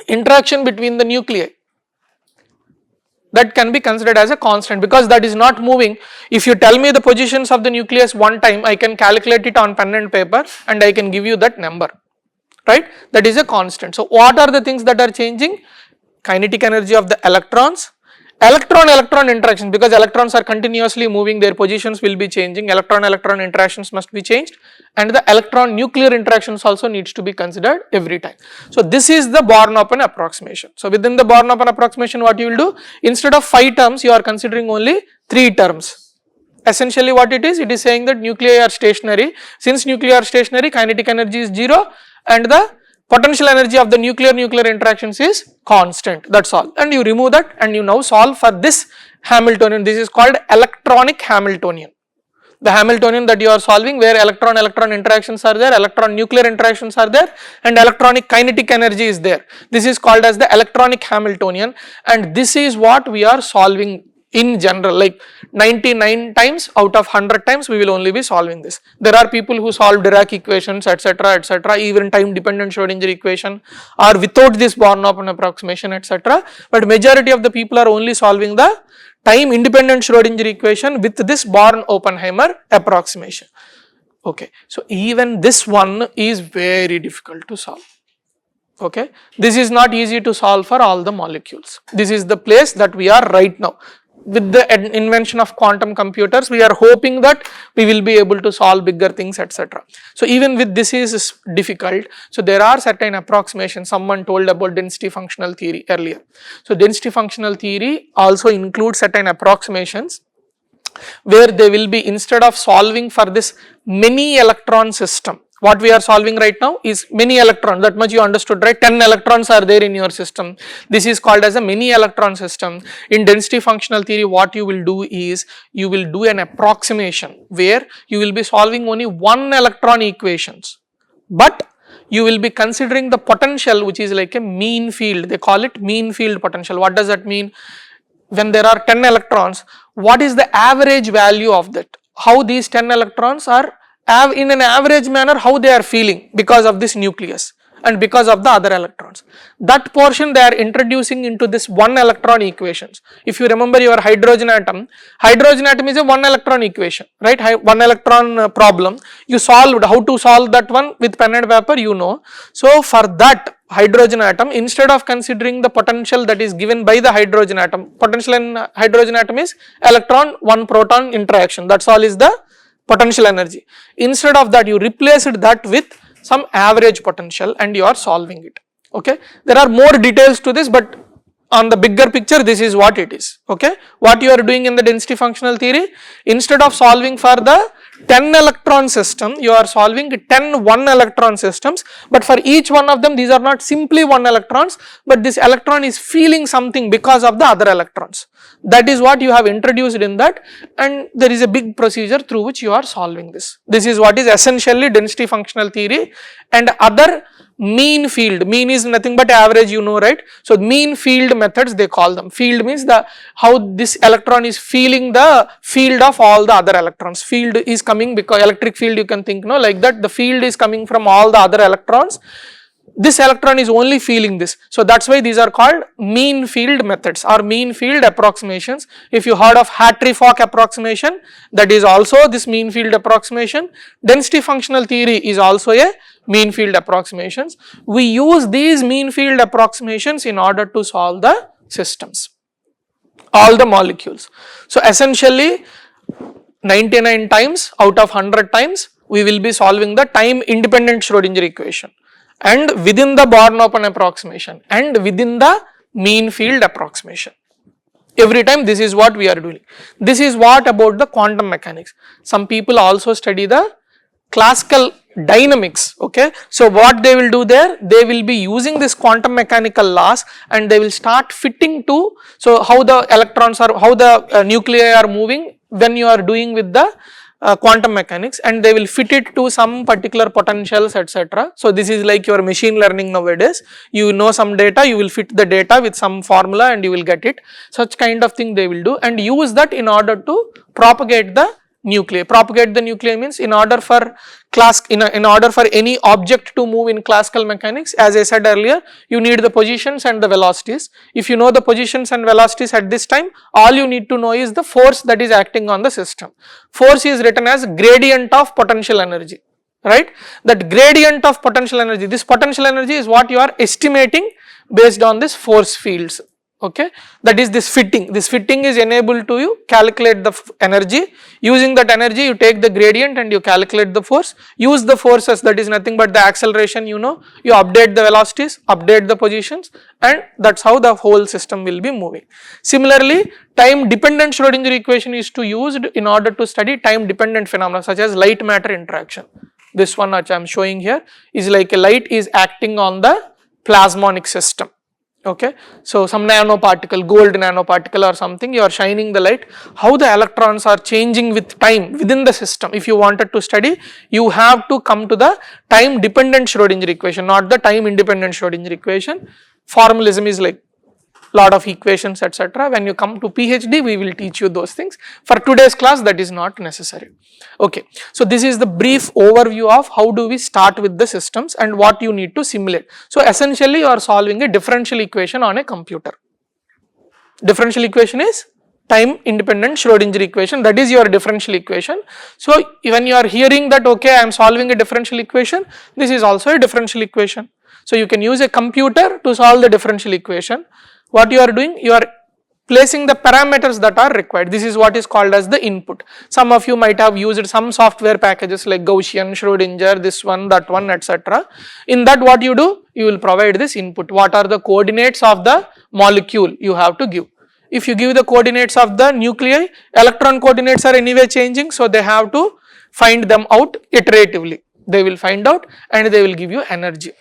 interaction between the nuclei, that can be considered as a constant, because that is not moving. If you tell me the positions of the nucleus one time, I can calculate it on pen and paper and I can give you that number, right. That is a constant. So what are the things that are changing? Kinetic energy of the electrons Electron-electron interaction, because electrons are continuously moving, their positions will be changing, electron-electron interactions must be changed, and the electron-nuclear interactions also needs to be considered every time. So this is the Born-Open approximation. So within the Born-Open approximation, what you will do, instead of 5 terms, you are considering only 3 terms. Essentially what it is saying that nuclei are stationary. Since nuclei are stationary, kinetic energy is 0 and the potential energy of the nuclear interactions is constant, that is all, and you remove that and you now solve for this Hamiltonian. This is called electronic Hamiltonian. The Hamiltonian that you are solving, where electron-electron interactions are there, electron-nuclear interactions are there, and electronic kinetic energy is there. This is called as the electronic Hamiltonian, and this is what we are solving in general, like 99 times out of 100 times we will only be solving this. There are people who solve Dirac equations, etc., even time dependent Schrodinger equation, or without this Born-Open approximation, etc., but majority of the people are only solving the time independent Schrodinger equation with this Born-Oppenheimer approximation. Okay, so even this one is very difficult to solve. Okay, this is not easy to solve for all the molecules. This is the place that we are right now. With the invention of quantum computers, we are hoping that we will be able to solve bigger things, etc. So even with this is difficult. So there are certain approximations. Someone told about density functional theory earlier. So density functional theory also includes certain approximations where they will be, instead of solving for this many electron system, what we are solving right now is many electrons, that much you understood, right? 10 electrons are there in your system. This is called as a many electron system. In density functional theory, what you will do is, you will do an approximation where you will be solving only one electron equations, but you will be considering the potential, which is like a mean field. They call it mean field potential. What does that mean? When there are 10 electrons, what is the average value of that? How these 10 electrons are in an average manner, how they are feeling because of this nucleus and because of the other electrons. That portion they are introducing into this one electron equations. If you remember your hydrogen atom is a one electron equation, right? One electron problem. You solved how to solve that one with pen and paper, you know. So for that hydrogen atom, instead of considering the potential that is given by the hydrogen atom, potential in hydrogen atom is electron one proton interaction, that's all is the potential energy. Instead of that, you replaced that with some average potential and you are solving it. Okay, there are more details to this, but on the bigger picture, this is what it is. Okay, what you are doing in the density functional theory, instead of solving for the 10 electron system, you are solving 10 1 electron systems, but for each one of them, these are not simply 1 electrons, but this electron is feeling something because of the other electrons. That is what you have introduced in that, and there is a big procedure through which you are solving this. This is what is essentially density functional theory. And other mean field, mean is nothing but average, you know, right? So mean field methods they call them. Field means the how this electron is feeling the field of all the other electrons. Field is coming because electric field you can think, no, like that, the field is coming from all the other electrons. This electron is only feeling this. So that's why these are called mean field methods or mean field approximations. If you heard of Hartree-Fock approximation, that is also this mean field approximation. Density functional theory is also a mean field approximations. We use these mean field approximations in order to solve the systems, all the molecules. So essentially 99 times out of 100 times we will be solving the time independent Schrodinger equation, and within the Born-Open approximation and within the mean field approximation. Every time this is what we are doing. This is what about the quantum mechanics. Some people also study the classical dynamics. Okay, so what they will do there, they will be using this quantum mechanical laws and they will start fitting to, so how the electrons are, how the nuclei are moving when you are doing with the quantum mechanics, and they will fit it to some particular potentials, etc. So this is like your machine learning nowadays. You know some data, you will fit the data with some formula and you will get it. Such kind of thing they will do and use that in order to propagate the nuclei. Propagate the nuclei means in order for in order for any object to move in classical mechanics, as I said earlier, you need the positions and the velocities. If you know the positions and velocities at this time, all you need to know is the force that is acting on the system. Force is written as gradient of potential energy, right? That gradient of potential energy, this potential energy is what you are estimating based on this force fields. Okay, that is this fitting. This fitting is enabled to you calculate the energy. Using that energy, you take the gradient and you calculate the force. Use the forces, that is nothing but the acceleration, you know, you update the velocities, update the positions, and that's how the whole system will be moving. Similarly, time dependent Schrodinger equation is to used in order to study time dependent phenomena such as light matter interaction. This one which I am showing here is like a light is acting on the plasmonic system. Okay, so some nanoparticle, gold nanoparticle or something, you are shining the light, how the electrons are changing with time within the system. If you wanted to study, you have to come to the time dependent Schrodinger equation, not the time independent Schrodinger equation. Formalism is like lot of equations, etc. When you come to PhD, we will teach you those things. For today's class, that is not necessary. Okay, so this is the brief overview of how do we start with the systems and what you need to simulate. So essentially, you are solving a differential equation on a computer. Differential equation is time independent Schrodinger equation, that is your differential equation. So when you are hearing that, okay, I am solving a differential equation, this is also a differential equation. So you can use a computer to solve the differential equation. What you are doing, you are placing the parameters that are required. This is what is called as the input. Some of you might have used some software packages like Gaussian, Schrodinger, this one, that one, etc. In that, what you do, you will provide this input. What are the coordinates of the molecule you have to give. If you give the coordinates of the nuclei, electron coordinates are anyway changing, so they have to find them out iteratively. They will find out and they will give you energy.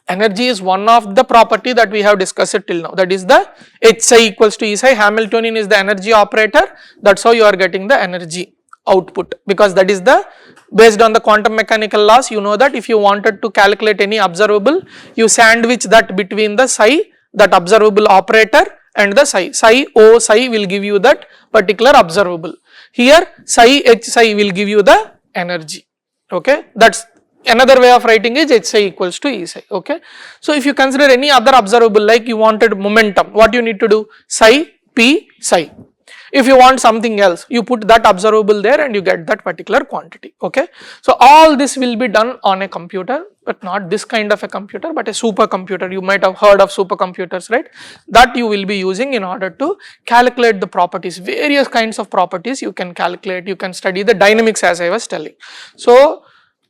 Energy is one of the property that we have discussed till now, that is the H psi equals to E psi. Hamiltonian is the energy operator, that is how you are getting the energy output, because that is the based on the quantum mechanical laws. You know that if you wanted to calculate any observable, you sandwich that between the psi, that observable operator, and the psi. Psi O psi will give you that particular observable. Here psi H psi will give you the energy. Okay, that is another way of writing is H psi equals to E psi. Okay, so if you consider any other observable, like you wanted momentum, what you need to do, psi P psi. If you want something else, you put that observable there and you get that particular quantity. Okay, so all this will be done on a computer, but not this kind of a computer, but a supercomputer. You might have heard of supercomputers, right? That you will be using in order to calculate the properties, various kinds of properties you can calculate. You can study the dynamics, as I was telling. So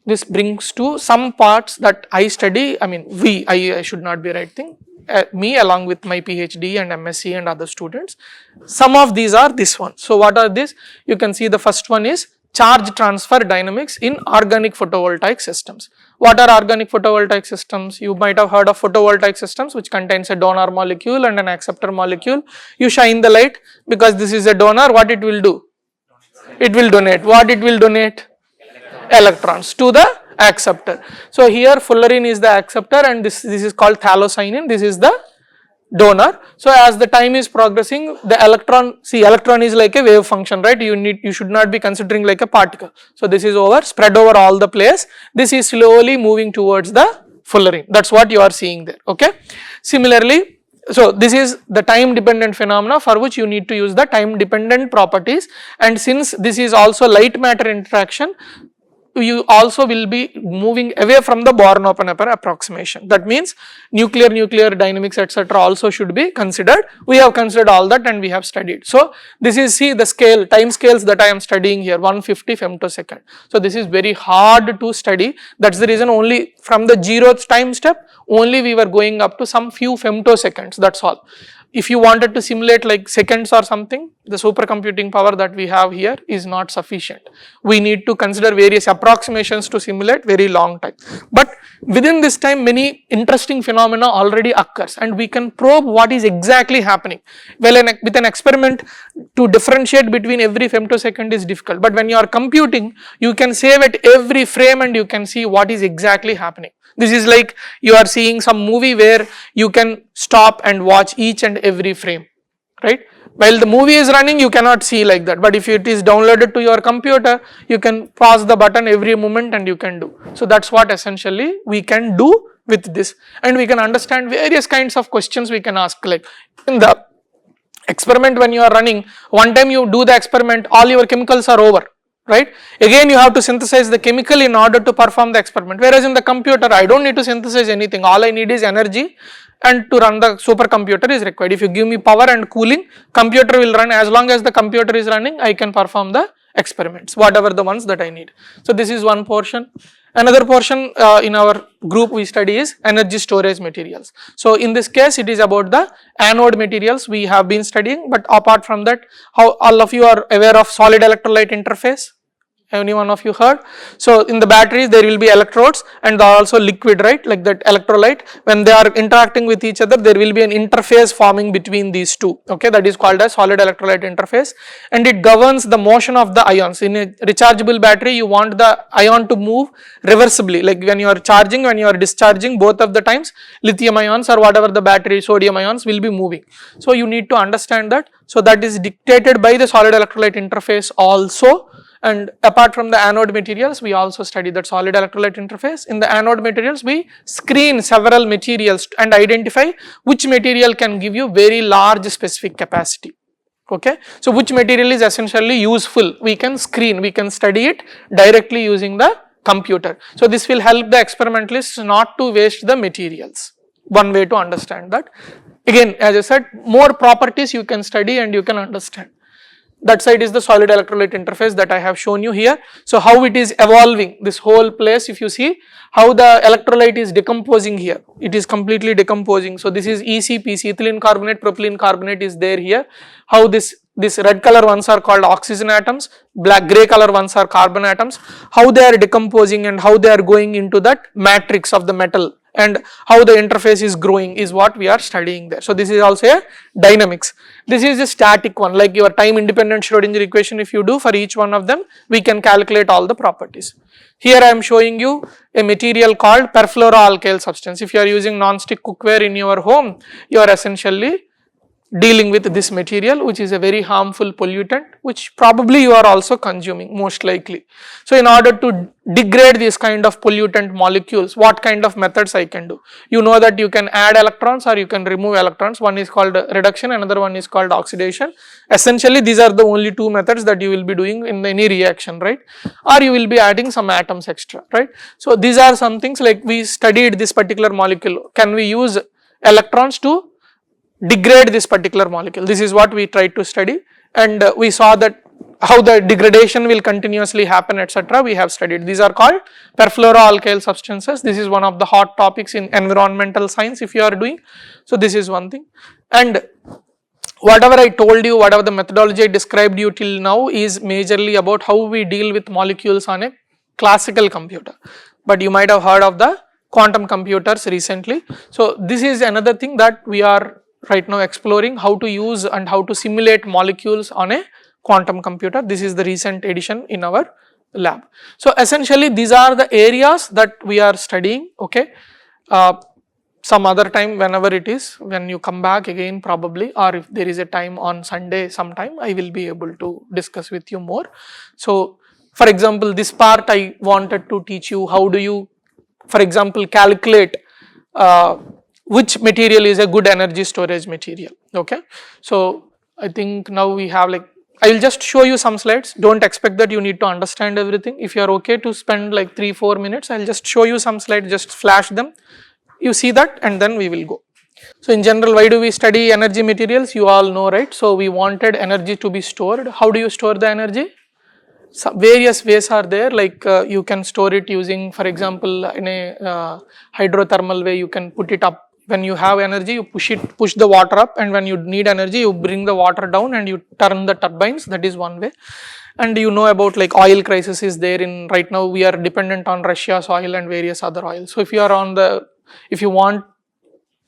this brings to some parts that I study, I mean I should not be writing, me along with my PhD and MSc and other students. Some of these are this one. So what are these? You can see the first one is charge transfer dynamics in organic photovoltaic systems. What are organic photovoltaic systems? You might have heard of photovoltaic systems, which contains a donor molecule and an acceptor molecule. You shine the light, because this is a donor, what it will do? It will donate. What it will donate? Electrons to the acceptor. So here fullerene is the acceptor and this is called phthalocyanine, this is the donor. So as the time is progressing, the electron, see electron is like a wave function, right? You should not be considering like a particle. So this is spread over all the place. This is slowly moving towards the fullerene. That's what you are seeing there. Okay. Similarly, so this is the time dependent phenomena for which you need to use the time dependent properties, and since this is also light matter interaction, you also will be moving away from the Born-Oppenheimer approximation. That means nuclear dynamics, etc. also should be considered. We have considered all that and we have studied. So this is, see the scale, time scales that I am studying here, 150 femtosecond. So this is very hard to study. That's the reason only from the 0th time step, only we were going up to some few femtoseconds, that's all. If you wanted to simulate like seconds or something, the supercomputing power that we have here is not sufficient. We need to consider various approximations to simulate very long time. But within this time, many interesting phenomena already occurs and we can probe what is exactly happening. Well, with an experiment, to differentiate between every femtosecond is difficult. But when you are computing, you can save at every frame and you can see what is exactly happening. This is like you are seeing some movie where you can stop and watch each and every frame, right? While the movie is running, you cannot see like that, but if it is downloaded to your computer, you can pause the button every moment and you can do. So that's what essentially we can do with this, and we can understand various kinds of questions we can ask. Like in the experiment when you are running, one time you do the experiment, all your chemicals are over, right? Again you have to synthesize the chemical in order to perform the experiment, whereas in the computer I don't need to synthesize anything, all I need is energy, and to run the supercomputer is required. If you give me power and cooling, computer will run. As long as the computer is running, I can perform the experiments, whatever the ones that I need. So this is one portion. Another portion in our group we study is energy storage materials. So in this case it is about the anode materials we have been studying, but apart from that, how all of you are aware of solid electrolyte interface? Any one of you heard? So in the batteries there will be electrodes and also liquid, right, like that electrolyte. When they are interacting with each other, there will be an interface forming between these two, okay, that is called as solid electrolyte interface, and it governs the motion of the ions. In a rechargeable battery you want the ion to move reversibly, like when you are charging, when you are discharging, both of the times lithium ions or whatever the battery sodium ions will be moving. So you need to understand that. So that is dictated by the solid electrolyte interface also. And apart from the anode materials, we also study that solid electrolyte interface. In the anode materials, we screen several materials and identify which material can give you very large specific capacity. Okay, so which material is essentially useful, we can screen, we can study it directly using the computer. So this will help the experimentalists not to waste the materials. One way to understand that. Again, as I said, more properties you can study and you can understand. That side is the solid electrolyte interface that I have shown you here. So how it is evolving, this whole place, if you see how the electrolyte is decomposing here, it is completely decomposing. So this is ECPC, ethylene carbonate, propylene carbonate is there here. How this red color ones are called oxygen atoms, gray color ones are carbon atoms, how they are decomposing and how they are going into that matrix of the metal, and how the interface is growing is what we are studying there. So this is also a dynamics. This is a static one, like your time independent Schrodinger equation. If you do for each one of them, we can calculate all the properties. Here I am showing you a material called perfluoroalkyl substance. If you are using non-stick cookware in your home, you are essentially dealing with this material, which is a very harmful pollutant, which probably you are also consuming most likely. So in order to degrade this kind of pollutant molecules, what kind of methods I can do? You know that you can add electrons or you can remove electrons. One is called reduction, another one is called oxidation. Essentially these are the only two methods that you will be doing in any reaction, right? Or you will be adding some atoms extra, right? So these are some things, like we studied this particular molecule. Can we use electrons to degrade this particular molecule? This is what we tried to study, and we saw that how the degradation will continuously happen, etc. We have studied. These are called perfluoroalkyl substances. This is one of the hot topics in environmental science if you are doing. So this is one thing, and whatever I told you, whatever the methodology I described you till now is majorly about how we deal with molecules on a classical computer, but you might have heard of the quantum computers recently. So this is another thing that we are right now exploring, how to use and how to simulate molecules on a quantum computer. This is the recent addition in our lab. So essentially these are the areas that we are studying, okay. Some other time, whenever it is, when you come back again probably, or if there is a time on Sunday sometime, I will be able to discuss with you more. So for example, this part I wanted to teach you, how do you, for example, calculate which material is a good energy storage material, okay. So I think now we have, like, I will just show you some slides. Don't expect that you need to understand everything. If you are okay to spend like 3-4 minutes, I will just show you some slides, just flash them. You see that and then we will go. So in general, why do we study energy materials? You all know, right? So we wanted energy to be stored. How do you store the energy? Various ways are there, like you can store it using, for example, in a hydrothermal way, you can put it up. When you have energy, you push the water up, and when you need energy, you bring the water down and you turn the turbines. That is one way. And you know about, like, oil crisis is there in right now. We are dependent on Russia's oil and various other oils. So if you are if you want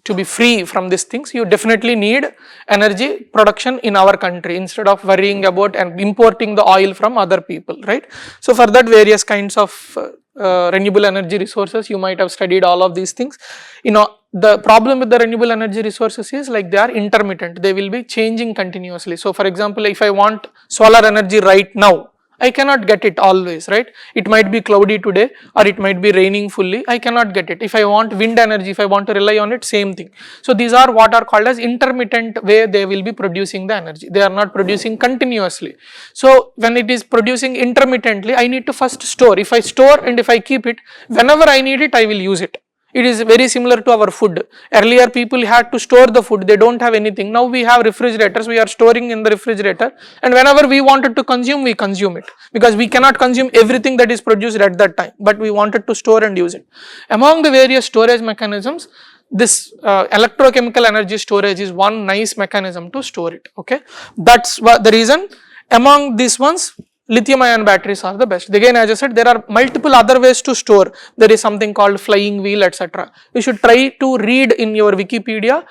to be free from these things, you definitely need energy production in our country instead of worrying about and importing the oil from other people, right? So for that, various kinds of renewable energy resources, you might have studied all of these things. You know, the problem with the renewable energy resources is, like, they are intermittent, they will be changing continuously. So for example, if I want solar energy right now, I cannot get it always, right? It might be cloudy today or it might be raining fully, I cannot get it. If I want wind energy, if I want to rely on it, same thing. So these are what are called as intermittent way they will be producing the energy. They are not producing continuously. So when it is producing intermittently, I need to first store. If I store and if I keep it, whenever I need it, I will use it. It is very similar to our food. Earlier people had to store the food, they don't have anything. Now we have refrigerators, we are storing in the refrigerator, and whenever we wanted to consume, we consume it, because we cannot consume everything that is produced at that time, but we wanted to store and use it. Among the various storage mechanisms, this electrochemical energy storage is one nice mechanism to store it, okay. That's what the reason. Among these ones, lithium ion batteries are the best. Again, as I said, there are multiple other ways to store. There is something called flying wheel, etc. You should try to read in your Wikipedia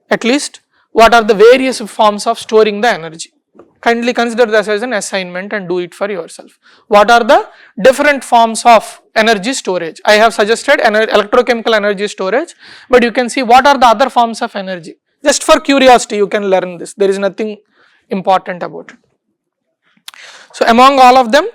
at least what are the various forms of storing the energy. Kindly consider this as an assignment and do it for yourself. What are the different forms of energy storage? I have suggested electrochemical energy storage, but you can see what are the other forms of energy. Just for curiosity, you can learn this. There is nothing important about it. So among all of them,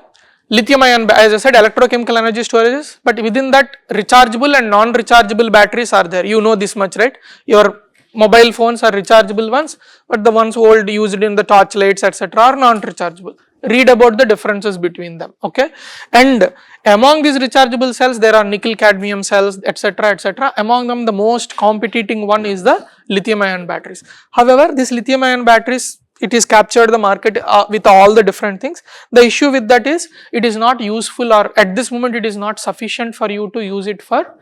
lithium ion, as I said, electrochemical energy storages, but within that rechargeable and non-rechargeable batteries are there. You know this much, right? Your mobile phones are rechargeable ones, but the ones old used in the torch lights, etc. are non-rechargeable. Read about the differences between them, okay. And among these rechargeable cells, there are nickel cadmium cells, etc., etc. Among them, the most competing one is the lithium ion batteries. However, these lithium ion batteries, it is captured the market with all the different things. The issue with that is it is not useful, or at this moment it is not sufficient for you to use it for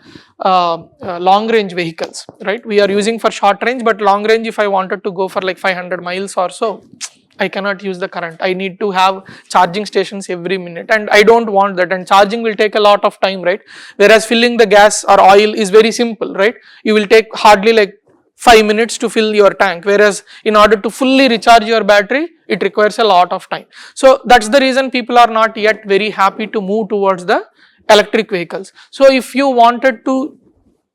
long range vehicles, right. We are using for short range, but long range, if I wanted to go for like 500 miles or so, I cannot use the current. I need to have charging stations every minute, and I don't want that, and charging will take a lot of time, right. Whereas filling the gas or oil is very simple, right. You will take hardly like 5 minutes to fill your tank, whereas in order to fully recharge your battery, it requires a lot of time. So that's the reason people are not yet very happy to move towards the electric vehicles. So if you wanted to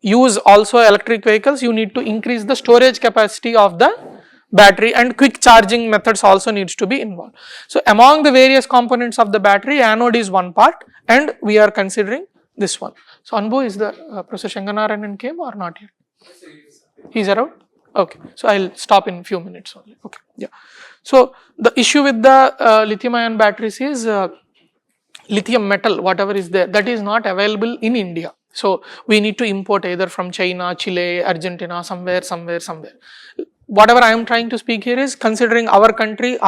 use also electric vehicles, you need to increase the storage capacity of the battery, and quick charging methods also needs to be involved. So among the various components of the battery, anode is one part, and we are considering this one. So Anbu, is the Professor Shanganarayanan came or not yet? He is around? Okay. So I will stop in few minutes only. Okay. Yeah. So the issue with the lithium ion batteries is lithium metal, whatever is there, that is not available in India. So we need to import either from China, Chile, Argentina, somewhere. Whatever I am trying to speak here is considering our country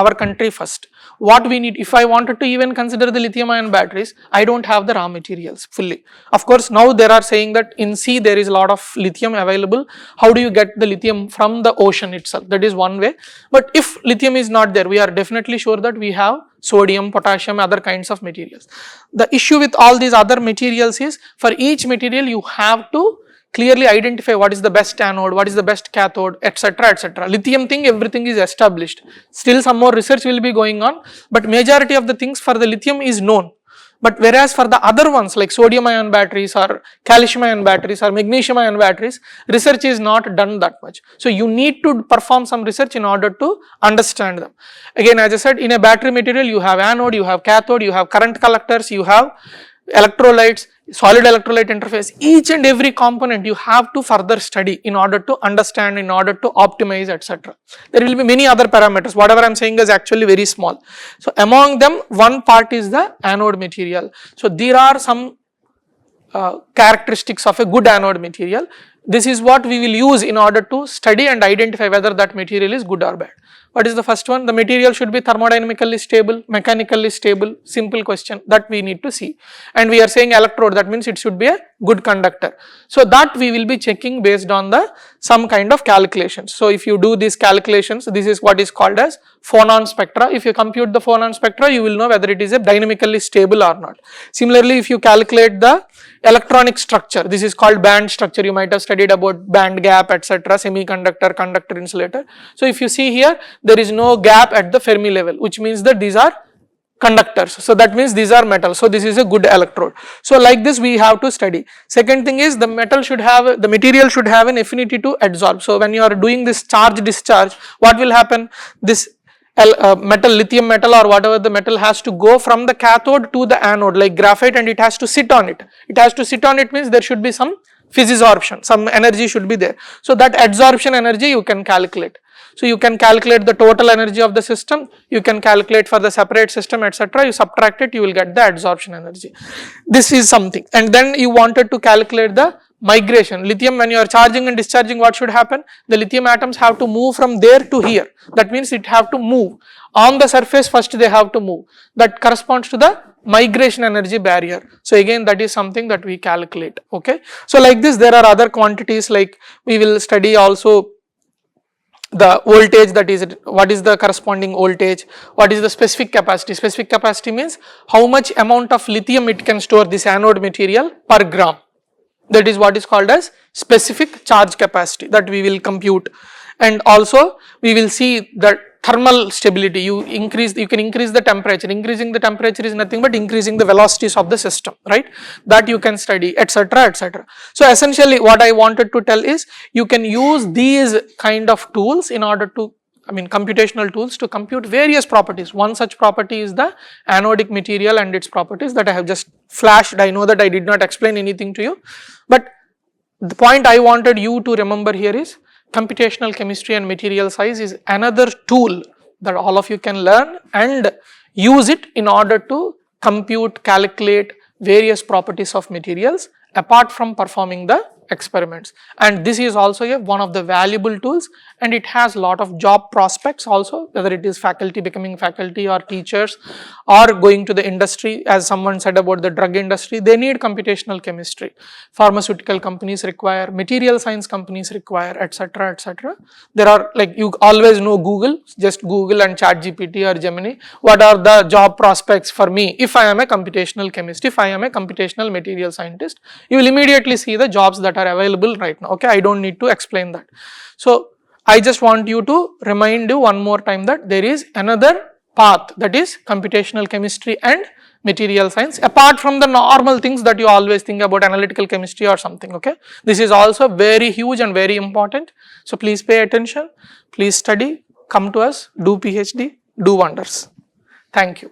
first. What we need, if I wanted to even consider the lithium ion batteries, I don't have the raw materials fully. Of course, now they are saying that in sea there is a lot of lithium available. How do you get the lithium from the ocean itself? That is one way. But if lithium is not there, we are definitely sure that we have sodium, potassium, other kinds of materials. The issue with all these other materials is, for each material you have to clearly identify what is the best anode, what is the best cathode, etc., etc. Lithium thing, everything is established. Still some more research will be going on, but majority of the things for the lithium is known. But whereas for the other ones like sodium ion batteries or calcium ion batteries or magnesium ion batteries, research is not done that much. So you need to perform some research in order to understand them. Again, as I said, in a battery material you have anode, you have cathode, you have current collectors, you have electrolytes, solid electrolyte interface. Each and every component you have to further study in order to understand, in order to optimize, etc. There will be many other parameters. Whatever I am saying is actually very small. So among them, one part is the anode material. So there are some characteristics of a good anode material. This is what we will use in order to study and identify whether that material is good or bad. What is the first one? The material should be thermodynamically stable, mechanically stable, simple question that we need to see. And we are saying electrode, that means it should be a good conductor. So that we will be checking based on the some kind of calculations. So if you do these calculations, this is what is called as phonon spectra. If you compute the phonon spectra, you will know whether it is a dynamically stable or not. Similarly, if you calculate the electronic structure, this is called band structure. You might have studied about band gap, etc., semiconductor, conductor, insulator. So if you see here, there is no gap at the Fermi level, which means that these are conductors. So that means these are metal. So this is a good electrode. So like this we have to study. Second thing is the material should have an affinity to adsorb. So when you are doing this charge discharge, what will happen? This metal, lithium metal or whatever the metal has to go from the cathode to the anode like graphite, and it has to sit on it. It has to sit on it means there should be some physisorption, some energy should be there. So that adsorption energy you can calculate. So you can calculate the total energy of the system, you can calculate for the separate system, etc. You subtract it, you will get the adsorption energy. This is something. And then you wanted to calculate the migration. Lithium, when you are charging and discharging, what should happen? The lithium atoms have to move from there to here. That means it have to move. On the surface first they have to move. That corresponds to the migration energy barrier. So again that is something that we calculate. Okay. So like this there are other quantities, like we will study also the voltage, that is what is the corresponding voltage, what is the specific capacity. Specific capacity means how much amount of lithium it can store, this anode material, per gram. That is what is called as specific charge capacity, that we will compute. And also we will see the thermal stability. You can increase the temperature. Increasing the temperature is nothing but increasing the velocities of the system, right? That you can study, etc., etc. So essentially what I wanted to tell is you can use these kind of tools in order to, computational tools to compute various properties. One such property is the anodic material and its properties that I have just flashed. I know that I did not explain anything to you, but the point I wanted you to remember here is computational chemistry and material science is another tool that all of you can learn and use it in order to compute, calculate various properties of materials apart from performing the experiments. And this is also one of the valuable tools, and it has lot of job prospects also, whether it is faculty, becoming faculty, or teachers, or going to the industry. As someone said about the drug industry, they need computational chemistry. Pharmaceutical companies require, material science companies require, etc., etc. There are, like, you always know Google, just Google and ChatGPT or Gemini, what are the job prospects for me if I am a computational chemist, if I am a computational material scientist. You will immediately see the jobs that are available right now. Okay, I don't need to explain that. So I just want you to remind you one more time that there is another path, that is computational chemistry and material science, apart from the normal things that you always think about, analytical chemistry or something. Okay, this is also very huge and very important. So please pay attention, please study, come to us, do PhD, do wonders. Thank you.